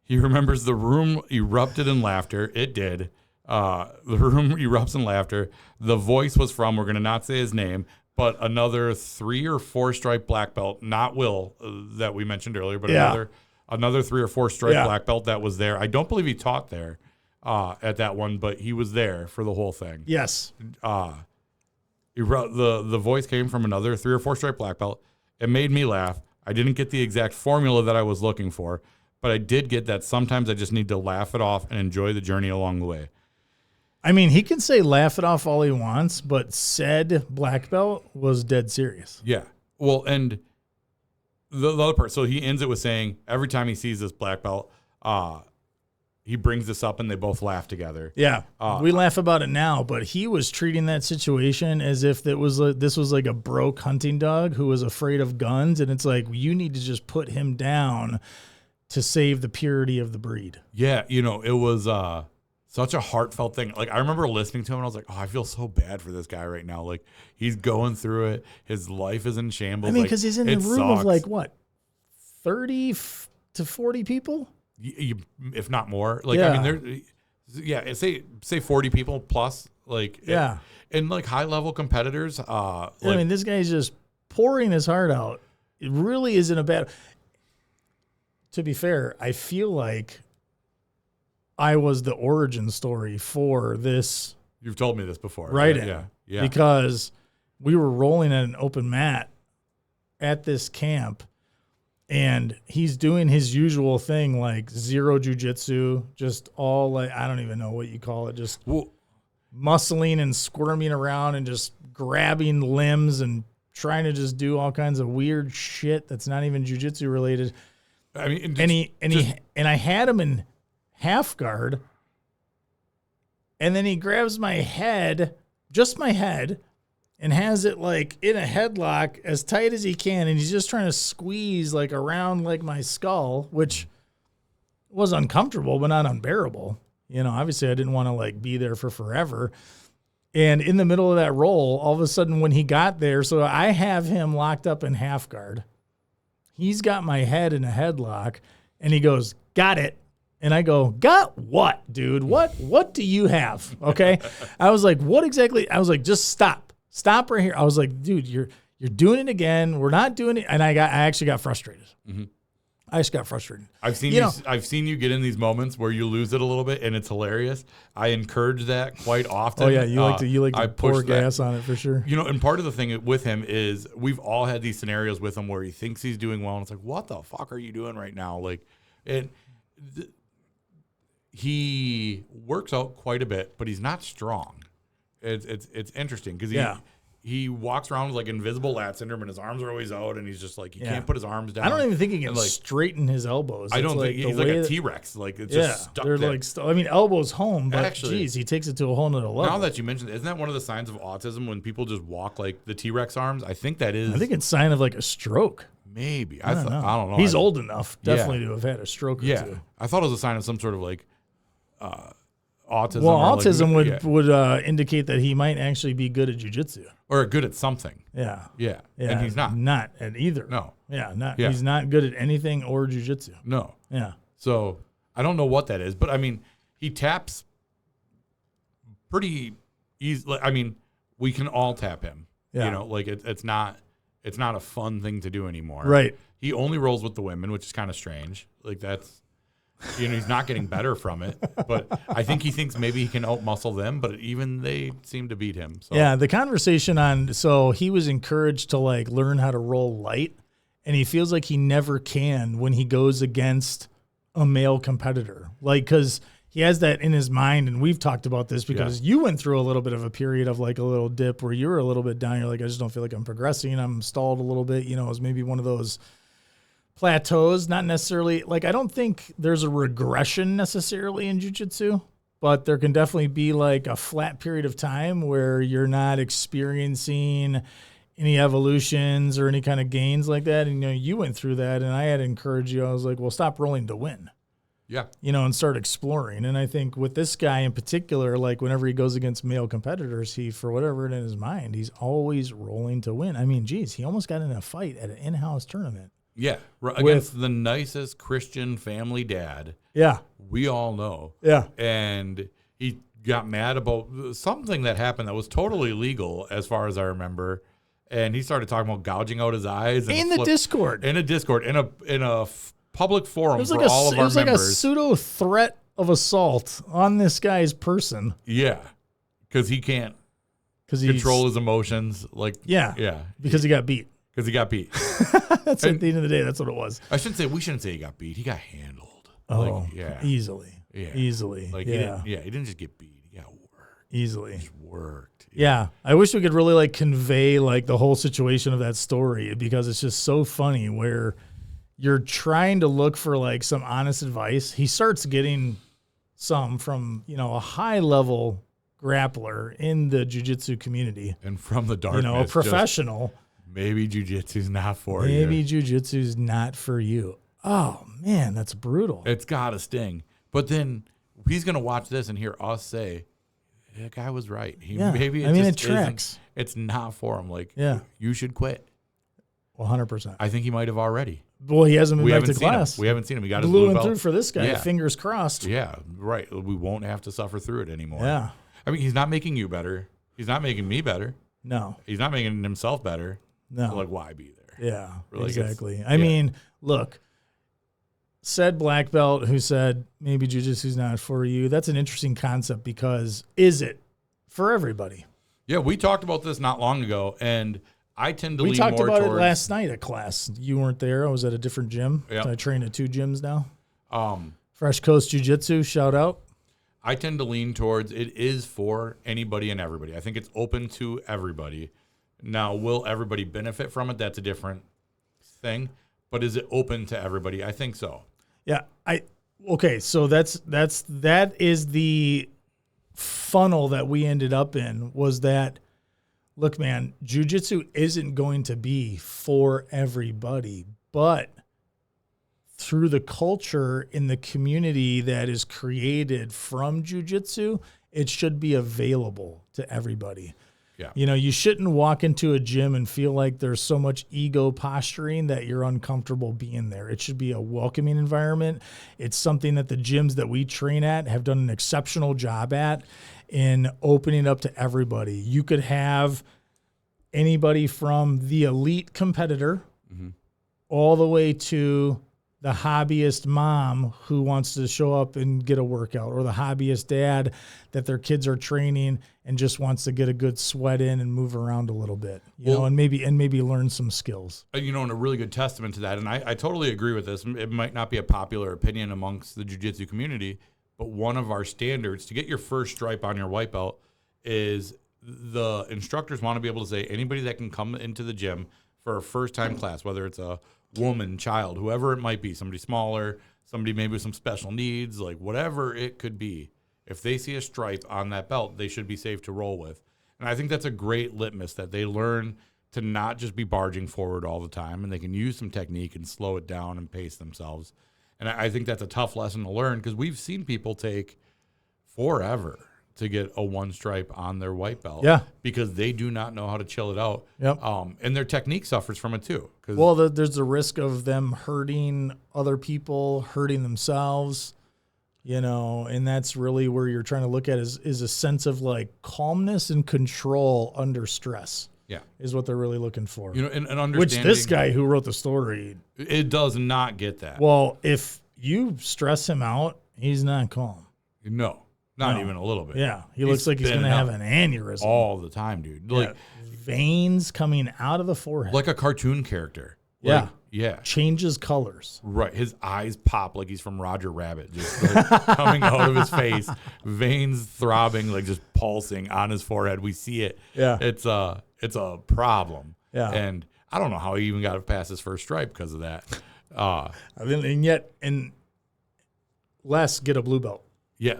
He remembers the room erupted in laughter. It did. The room erupts in laughter. The voice was from, we're going to not say his name, but another 3 or 4 stripe black belt, not Will that we mentioned earlier, but another 3 or 4 stripe black belt that was there. I don't believe he taught there at that one, but he was there for the whole thing. Yes. The voice came from another 3 or 4 stripe black belt. It made me laugh. I didn't get the exact formula that I was looking for, but I did get that sometimes I just need to laugh it off and enjoy the journey along the way. I mean, he can say laugh it off all he wants, but said black belt was dead serious. Yeah. Well, and the other part, so he ends it with saying every time he sees this black belt, he brings this up and they both laugh together. Yeah. We laugh about it now, but he was treating that situation as if this was like a broke hunting dog who was afraid of guns. And it's like, you need to just put him down to save the purity of the breed. Yeah. It was such a heartfelt thing. Like, I remember listening to him and I was like, oh, I feel so bad for this guy right now. Like, he's going through it. His life is in shambles. I mean, because he's in the room of like, what, 30 to 40 people? If not more. Like, I mean, say 40 people plus. Like, and like high level competitors. I mean, this guy's just pouring his heart out. It really isn't a bad. To be fair, I feel like I was the origin story for this. You've told me this before. Right. Yeah. Because we were rolling at an open mat at this camp, and he's doing his usual thing, like zero jiujitsu, just all like, I don't even know what you call it, just muscling and squirming around and just grabbing limbs and trying to just do all kinds of weird shit that's not even jiujitsu related. I mean, and I had him in half guard, and then he grabs my head, just my head, and has it like in a headlock as tight as he can, and he's just trying to squeeze like around like my skull, which was uncomfortable but not unbearable. Obviously I didn't want to like be there for forever. And in the middle of that roll, all of a sudden when he got there, so I have him locked up in half guard. He's got my head in a headlock, and he goes, "Got it." And I go, "Got what, dude? What do you have?" Okay. I was like, "What exactly?" I was like, "Just stop. Stop right here." I was like, "Dude, you're doing it again. We're not doing it." And I actually got frustrated. Mm-hmm. I just got frustrated. I've seen you get in these moments where you lose it a little bit, and it's hilarious. I encourage that quite often. Oh yeah, you like to pour gas on it for sure. And part of the thing with him is we've all had these scenarios with him where he thinks he's doing well, and it's like, what the fuck are you doing right now? Like, he works out quite a bit, but he's not strong. It's interesting because he walks around with like invisible lat syndrome, and his arms are always out, and he's just like, he can't put his arms down. I don't even think he can straighten his elbows. I don't think he's like a T-Rex. Like, it's just stuck there. Like, elbows home, but actually, geez, he takes it to a whole nother level. Now that you mentioned it, isn't that one of the signs of autism when people just walk like the T-Rex arms? I think that is. I think it's a sign of like a stroke. Maybe. I don't know. He's old enough, definitely, to have had a stroke or two. I thought it was a sign of some sort of like autism. Well, autism would indicate that he might actually be good at jiu-jitsu. Or good at something. Yeah. And he's not. Not at either. No. He's not good at anything or jiu-jitsu. No. Yeah. So I don't know what that is, but I mean, he taps pretty easy. I mean, we can all tap him. Yeah. Like it's not a fun thing to do anymore. Right. He only rolls with the women, which is kind of strange. Like that's. He's not getting better from it, but I think he thinks maybe he can outmuscle them, but even they seem to beat him. So. Yeah, the conversation so he was encouraged to like learn how to roll light, and he feels like he never can when he goes against a male competitor. Like, because he has that in his mind, and we've talked about this because you went through a little bit of a period of like a little dip where you were a little bit down. You're like, I just don't feel like I'm progressing. I'm stalled a little bit. It was maybe one of those plateaus, not necessarily like, I don't think there's a regression necessarily in jiu-jitsu, but there can definitely be like a flat period of time where you're not experiencing any evolutions or any kind of gains like that. And you went through that, and I had to encourage you. I was like, well, stop rolling to win. Yeah. And start exploring. And I think with this guy in particular, like whenever he goes against male competitors, he, for whatever it in his mind, he's always rolling to win. I mean, geez, he almost got in a fight at an in-house tournament. Yeah, against the nicest Christian family dad. Yeah. We all know. Yeah. And he got mad about something that happened that was totally legal as far as I remember. and he started talking about gouging out his eyes. And in the Discord. In a Discord. In a public forum It was for like all of our it was like a members. pseudo threat of assault on this guy's person. Yeah. Because he can't control his emotions. Yeah. Because he got beat. Because he got beat. That's at the end of the day. That's what it was. We shouldn't say he got beat. He got handled. Oh, easily. Yeah. Easily. He didn't just get beat. He got worked. Easily. He just worked. Yeah. I wish we could really like convey like the whole situation of that story, because it's just so funny where you're trying to look for like some honest advice. He starts getting some from, a high level grappler in the jiu-jitsu community. And from the darkness. A professional. Maybe jiu-jitsu's not for you. Maybe jiu-jitsu's not for you. Oh, man, that's brutal. It's got to sting. But then he's going to watch this and hear us say, that guy was right. Maybe it tracks. It's not for him. You should quit. 100%. I think he might have already. Well, he hasn't been back to class. We haven't seen him. He got his blue blue and belt. through for this guy. Yeah. Fingers crossed. Yeah, right. We won't have to suffer through it anymore. Yeah. I mean, he's not making you better. He's not making me better. No. He's not making himself better. No. So why be there? Yeah, Really, exactly. I mean, look, said black belt who said maybe jiu-jitsu's not for you. That's an interesting concept, because is it for everybody? Yeah, we talked about this not long ago, and I tend to lean more towards... We talked about it last night at class. You weren't there. I was at a different gym. Yep. I train at 2 gyms now. Fresh Coast Jiu-Jitsu, shout out. I tend to lean towards it is for anybody and everybody. I think it's open to everybody. Now, will everybody benefit from it? That's a different thing. But is it open to everybody? I think so. Yeah. Okay. So that is the funnel that we ended up in, was that, look, man, jiu-jitsu isn't going to be for everybody, but through the culture in the community that is created from jiu-jitsu, it should be available to everybody. Yeah. You shouldn't walk into a gym and feel like there's so much ego posturing that you're uncomfortable being there. It should be a welcoming environment. It's something that the gyms that we train at have done an exceptional job at in opening up to everybody. You could have anybody from the elite competitor all the way to the hobbyist mom who wants to show up and get a workout, or the hobbyist dad that their kids are training and just wants to get a good sweat in and move around a little bit, and maybe learn some skills. And a really good testament to that, and I totally agree with this. It might not be a popular opinion amongst the jiu-jitsu community, but one of our standards to get your first stripe on your white belt is the instructors want to be able to say anybody that can come into the gym for a first-time class, whether it's a woman, child, whoever it might be, somebody smaller, somebody maybe with some special needs, like whatever it could be. If they see a stripe on that belt, they should be safe to roll with. And I think that's a great litmus, that they learn to not just be barging forward all the time, and they can use some technique and slow it down and pace themselves. And I think that's a tough lesson to learn, because we've seen people take forever to get a one stripe on their white belt, because they do not know how to chill it out. Yep. And their technique suffers from it too. Well, there's the risk of them hurting other people, hurting themselves, and that's really where you're trying to look at is a sense of like calmness and control under stress. Yeah, is what they're really looking for. And understanding, which this guy who wrote the story, it does not get that. Well, if you stress him out, he's not calm. No. Not even a little bit. Yeah. He looks like he's going to have an aneurysm. All the time, dude. Like veins coming out of the forehead. Like a cartoon character. Yeah. Yeah. Changes colors. Right. His eyes pop like he's from Roger Rabbit, just like coming out of his face. Veins throbbing, like just pulsing on his forehead. We see it. Yeah. It's a problem. Yeah. And I don't know how he even got past his first stripe because of that. And Les get a blue belt. Yeah,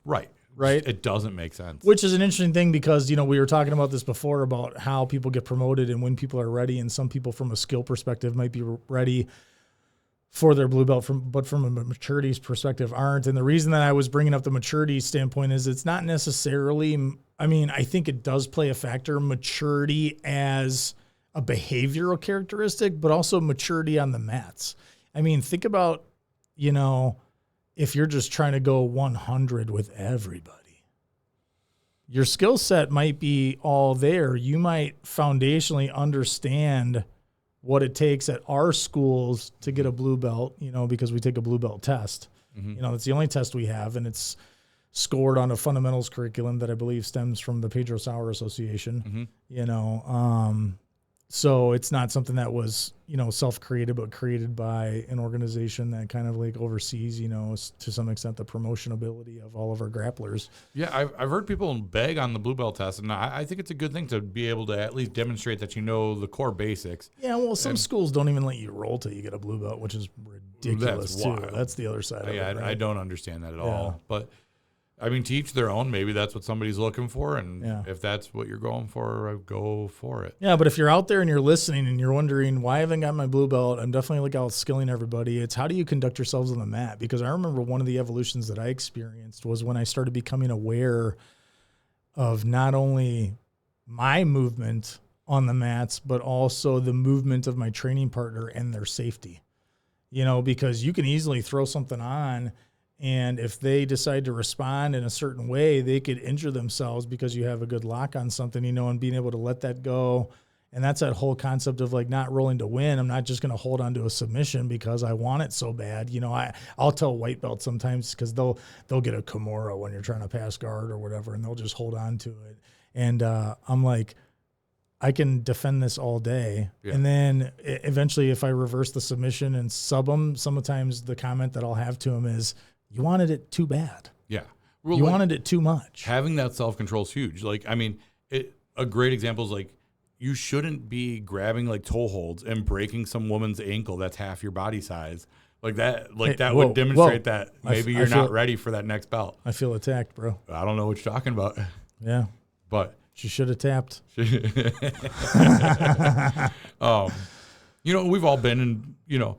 right. Right. It doesn't make sense. Which is an interesting thing, because, we were talking about this before about how people get promoted and when people are ready, and some people from a skill perspective might be ready for their blue belt, but from a maturity perspective aren't. And the reason that I was bringing up the maturity standpoint is it's not necessarily, I think it does play a factor, maturity as a behavioral characteristic, but also maturity on the mats. Think about, if you're just trying to go 100 with everybody, your skill set might be all there. You might foundationally understand what it takes at our schools to get a blue belt, because we take a blue belt test. It's the only test we have, and it's scored on a fundamentals curriculum that I believe stems from the Pedro Sauer Association. So it's not something that was, self-created, but created by an organization that kind of like oversees, to some extent, the promotionability of all of our grapplers. Yeah, I've heard people beg on the blue belt test, and I think it's a good thing to be able to at least demonstrate that you know the core basics. Yeah, well, some schools don't even let you roll till you get a blue belt, which is ridiculous too. Wild. That's the other side of it, right? I don't understand that at all. But I mean, to each their own. Maybe that's what somebody's looking for, and if that's what you're going for, go for it. Yeah, but if you're out there and you're listening and you're wondering why I haven't got my blue belt, I'm definitely out skilling everybody. It's how do you conduct yourselves on the mat? Because I remember one of the evolutions that I experienced was when I started becoming aware of not only my movement on the mats, but also the movement of my training partner and their safety. Because you can easily throw something on, and if they decide to respond in a certain way, they could injure themselves because you have a good lock on something, and being able to let that go. And that's that whole concept of like not rolling to win. I'm not just going to hold on to a submission because I want it so bad. I'll tell white belts sometimes because they'll get a Kimura when you're trying to pass guard or whatever, and they'll just hold on to it. And I'm like, I can defend this all day. Yeah. And then eventually if I reverse the submission and sub them, sometimes the comment that I'll have to them is, you wanted it too bad. Yeah. Well, you wanted it too much. Having that self-control is huge. Like, I mean, a great example is like, you shouldn't be grabbing like toe holds and breaking some woman's ankle that's half your body size. Like that, would demonstrate that maybe you're not ready for that next belt. I feel attacked, bro. I don't know what you're talking about. Yeah. But she should have tapped. We've all been in,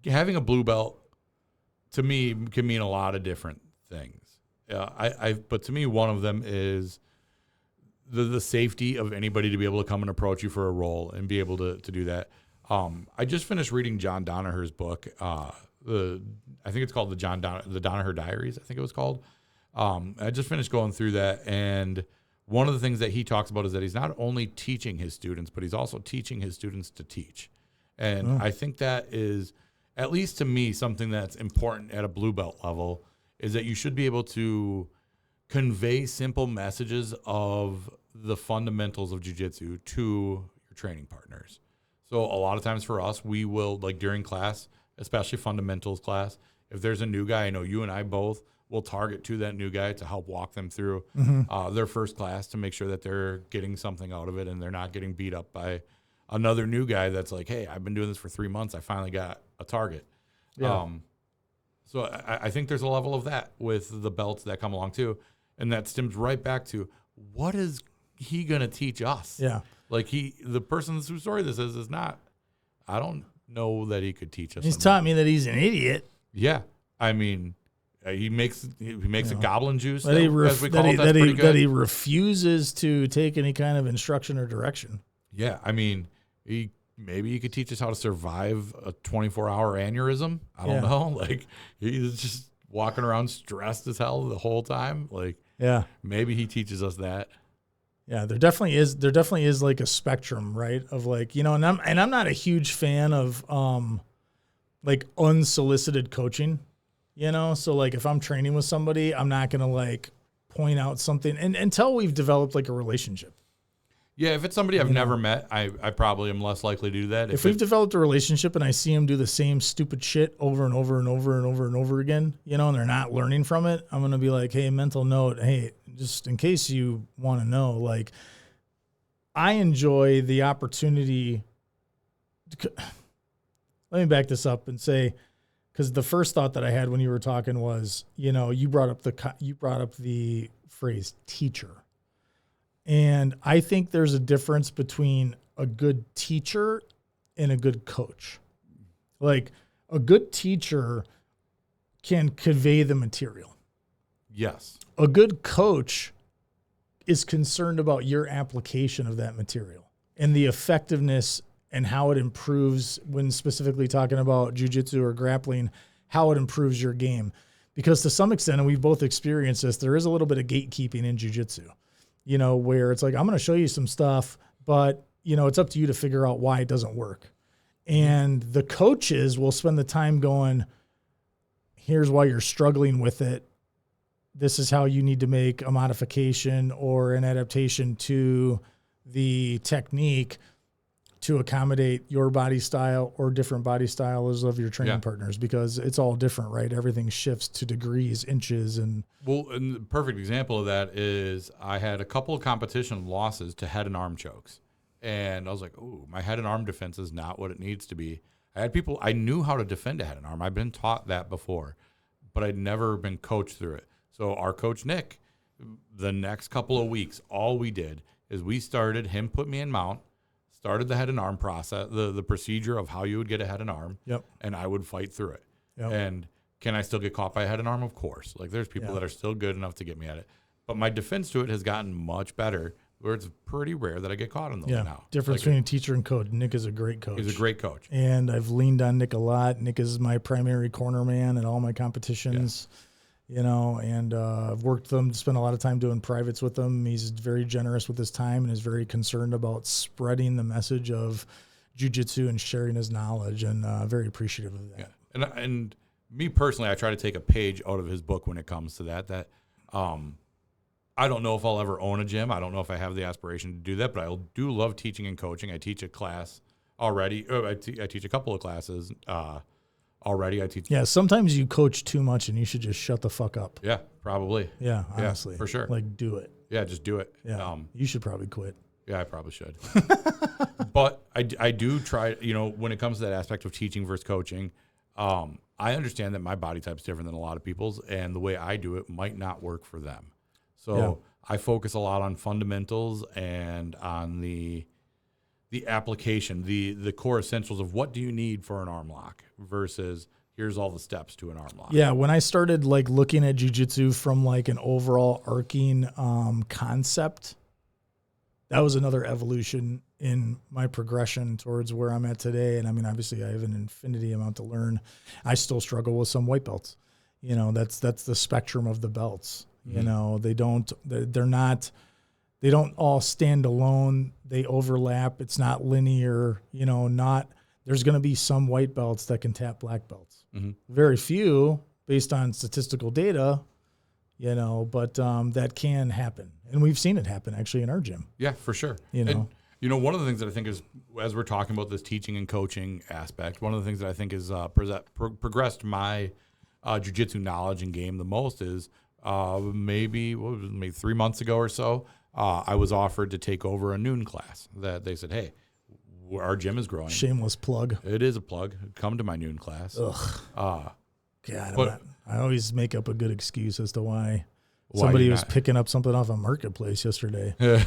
having a blue belt to me can mean a lot of different things. But to me, one of them is the safety of anybody to be able to come and approach you for a role and be able to do that. I just finished reading John Danaher's book. I think it's called the Danaher Diaries. I think it was called. I just finished going through that, and one of the things that he talks about is that he's not only teaching his students, but he's also teaching his students to teach. And I think that is, at least to me, something that's important at a blue belt level, is that you should be able to convey simple messages of the fundamentals of jiu-jitsu to your training partners. So a lot of times for us, we will, like during class, especially fundamentals class, if there's a new guy, I know you and I both will target to that new guy to help walk them through their first class to make sure that they're getting something out of it and they're not getting beat up by another new guy that's like, hey, I've been doing this for 3 months. I finally got a target. Yeah. So I think there's a level of that with the belts that come along too. And that stems right back to, what is he going to teach us? Yeah. Like the person whose story this is not, I don't know that he could teach us. He's taught me that he's an idiot. Yeah. I mean, he makes a goblin juice that he refuses to take any kind of instruction or direction. Yeah. I mean, maybe he could teach us how to survive a 24-hour aneurysm. I don't know. Like, he's just walking around stressed as hell the whole time. Like, yeah, maybe he teaches us that. Yeah, there definitely is like a spectrum, right? Of like, and I'm not a huge fan of like unsolicited coaching, So like if I'm training with somebody, I'm not gonna like point out something until we've developed like a relationship. Yeah, if it's somebody I've never met, I probably am less likely to do that. If we've developed a relationship and I see them do the same stupid shit over and over and over and over and over again, and they're not learning from it, I'm going to be like, hey, mental note, hey, just in case you want to know, like, I enjoy the opportunity. Let me back this up and say, because the first thought that I had when you were talking was, you brought up the phrase teacher. And I think there's a difference between a good teacher and a good coach. Like, a good teacher can convey the material. Yes. A good coach is concerned about your application of that material and the effectiveness and how it improves, when specifically talking about jiu-jitsu or grappling, how it improves your game. Because to some extent, and we've both experienced this, there is a little bit of gatekeeping in jiu-jitsu, you know, where it's like, I'm going to show you some stuff, but, you know, it's up to you to figure out why it doesn't work. And the coaches will spend the time going, here's why you're struggling with it. This is how you need to make a modification or an adaptation to the technique to accommodate your body style or different body styles of your training partners, because it's all different, right? Everything shifts to degrees, inches, and and the perfect example of that is I had a couple of competition losses to head and arm chokes. And I was like, oh, my head and arm defense is not what it needs to be. I knew how to defend a head and arm. I've been taught that before, but I'd never been coached through it. So our coach, Nick, the next couple of weeks, all we did is we started, him put me in mount, started the head and arm process, the procedure of how you would get a head and arm, and I would fight through it. And can I still get caught by a head and arm? Of course. Like, there's people that are still good enough to get me at it. But my defense to it has gotten much better, where it's pretty rare that I get caught in those now. Difference between teacher and coach. Nick is a great coach. He's a great coach. And I've leaned on Nick a lot. Nick is my primary corner man at all my competitions. You know, and I've worked with him, spent a lot of time doing privates with him. He's very generous with his time and is very concerned about spreading the message of jiu-jitsu and sharing his knowledge, and very appreciative of that. Yeah. And me personally, I try to take a page out of his book when it comes to that. I don't know if I'll ever own a gym. I don't know if I have the aspiration to do that, but I do love teaching and coaching. I teach a class already. I teach a couple of classes already. I teach. Yeah, sometimes you coach too much and you should just shut the fuck up. Yeah, probably. Yeah, honestly. Yeah, for sure. Like, do it. Yeah, just do it. Yeah, you should probably quit. Yeah, I probably should. But I do try, you know, when it comes to that aspect of teaching versus coaching, I understand that my body type is different than a lot of people's, and the way I do it might not work for them. So I focus a lot on fundamentals and on the application, the core essentials of what do you need for an arm lock versus here's all the steps to an arm lock. Yeah, when I started like looking at jiu-jitsu from like an overall arcing concept, that was another evolution in my progression towards where I'm at today. And I mean, obviously I have an infinity amount to learn. I still struggle with some white belts. You know, that's the spectrum of the belts. You know, they don't all stand alone. They overlap. It's not linear, you know, there's going to be some white belts that can tap black belts. Very few based on statistical data, you know, but that can happen. And we've seen it happen actually in our gym. Yeah, for sure. You know, and, you know, one of the things that I think is, as we're talking about this teaching and coaching aspect, one of the things that I think is progressed my jiu-jitsu knowledge and game the most is maybe 3 months ago or so, I was offered to take over a noon class that they said, hey, our gym is growing. Shameless plug. It is a plug. Come to my noon class. Ugh. God, I always make up a good excuse as to why somebody was picking up something off a marketplace yesterday. Yeah,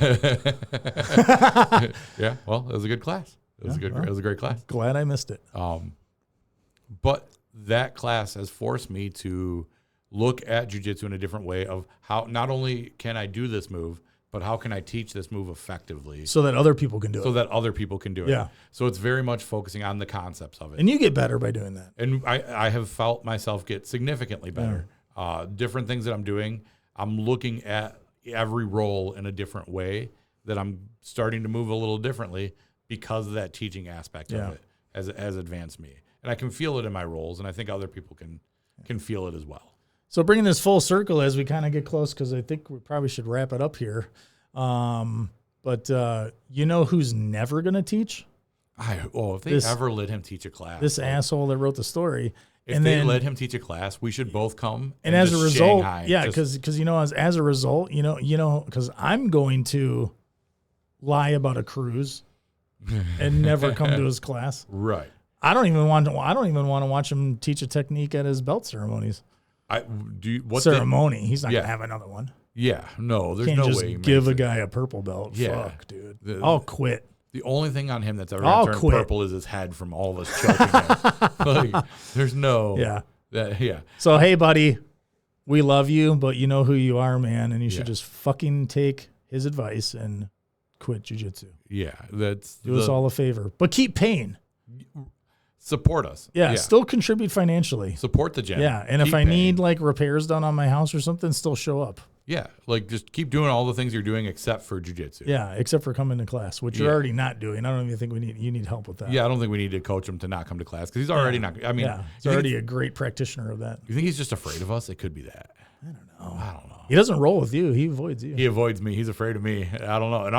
well, it was a good class. It was a great class. Glad I missed it. But that class has forced me to look at jiu-jitsu in a different way of how not only can I do this move, but how can I teach this move effectively so that other people can do it. So that other people can do it. Yeah. So it's very much focusing on the concepts of it. And you get better by doing that. And I have felt myself get significantly better. Different things that I'm doing, I'm looking at every role in a different way, that I'm starting to move a little differently because of that teaching aspect of it has advanced me. And I can feel it in my roles, and I think other people can feel it as well. So bringing this full circle as we kind of get close, because I think we probably should wrap it up here. But you know who's never going to teach? If they ever let him teach a class. This asshole that wrote the story. If they let him teach a class, we should both come. And as a result, because you know, as a result, you know, because I'm going to lie about a cruise and never come to his class. Right. I don't even want to watch him teach a technique at his belt ceremonies. He's not gonna have another one. Yeah, no, there's Can't no just way. Give a guy a purple belt. Yeah. Fuck, dude. I'll quit. The only thing on him that's ever going to turn purple is his head from all of us choking him. Like, there's no. Yeah. So hey, buddy, we love you, but you know who you are, man, and you should just fucking take his advice and quit jiu-jitsu. Yeah, do us all a favor, but keep paying. support us. Yeah, still contribute financially. Support the gym. Yeah, and Keep if I paying. need like repairs done on my house or something, still show up. Yeah, like just keep doing all the things you're doing except for jiu-jitsu. Yeah, except for coming to class, which you're already not doing. I don't even think you need help with that. Yeah, I don't think we need to coach him to not come to class because he's already not. I mean, he's already a great practitioner of that. You think he's just afraid of us? It could be that. I don't know. He doesn't roll with you. He avoids you. He avoids me. He's afraid of me. I don't know. And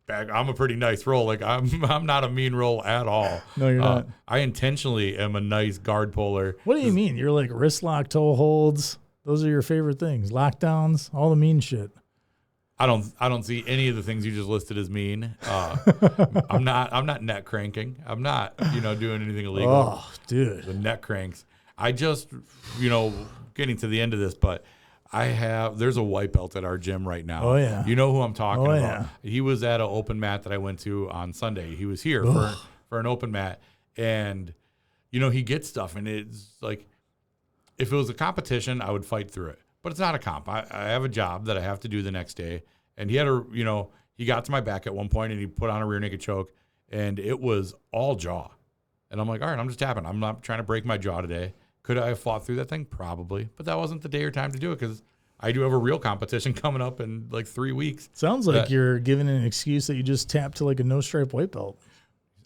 I'm a pretty nice roll. Like I'm not a mean roll at all. No, you're not. I intentionally am a nice guard puller. What do you mean? You're like wrist lock, toe holds. Those are your favorite things. Lockdowns, all the mean shit. I don't see any of the things you just listed as mean. I'm not neck cranking. I'm not, doing anything illegal. Oh, dude. The neck cranks. I just, getting to the end of this, but there's a white belt at our gym right now. Oh, yeah. You know who I'm talking about. Yeah. He was at an open mat that I went to on Sunday. He was here for an open mat. And, he gets stuff. And it's like, if it was a competition, I would fight through it. But it's not a comp. I have a job that I have to do the next day. And he had he got to my back at one point and he put on a rear naked choke. And it was all jaw. And I'm like, all right, I'm just tapping. I'm not trying to break my jaw today. Could I have fought through that thing? Probably. But that wasn't the day or time to do it because I do have a real competition coming up in like 3 weeks. Sounds like you're giving an excuse that you just tapped to like a no-stripe white belt.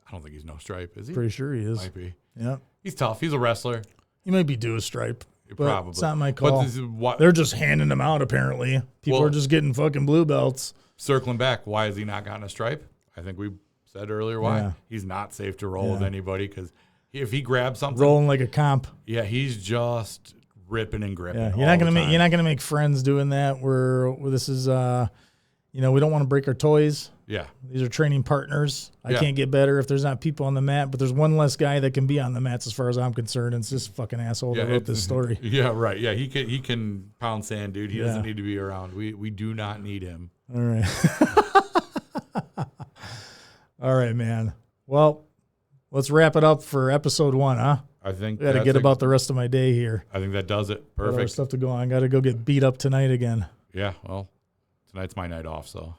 I don't think he's no stripe, is he? Pretty sure he is. Might be. Yeah. He's tough. He's a wrestler. He might be due a stripe. But Probably. it's not my call. But They're just handing them out, apparently. People are just getting fucking blue belts. Circling back, why has he not gotten a stripe? I think we said earlier why. Yeah. He's not safe to roll with anybody because if he grabs something. Rolling like a comp. Yeah, he's just ripping and gripping. Yeah, you're not gonna make friends doing that. Where this is, we don't want to break our toys. Yeah, these are training partners. I can't get better if there's not people on the mat, but there's one less guy that can be on the mats as far as I'm concerned. And it's this fucking asshole that wrote this story. Yeah, right. Yeah, he can pound sand, dude. He doesn't need to be around. We do not need him. All right. All right, man. Well, let's wrap it up for episode 1, huh? I think I got to get about the rest of my day here. I think that does it. Perfect. Got other stuff to go on. Got to go get beat up tonight again. Yeah, well, tonight's my night off, so.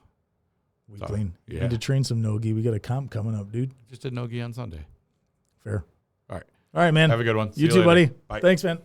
We clean. Yeah. Need to train some no-gi. We got a comp coming up, dude. Just did no-gi on Sunday. Fair. All right. All right, man. Have a good one. You too, buddy. Bye. Thanks, man.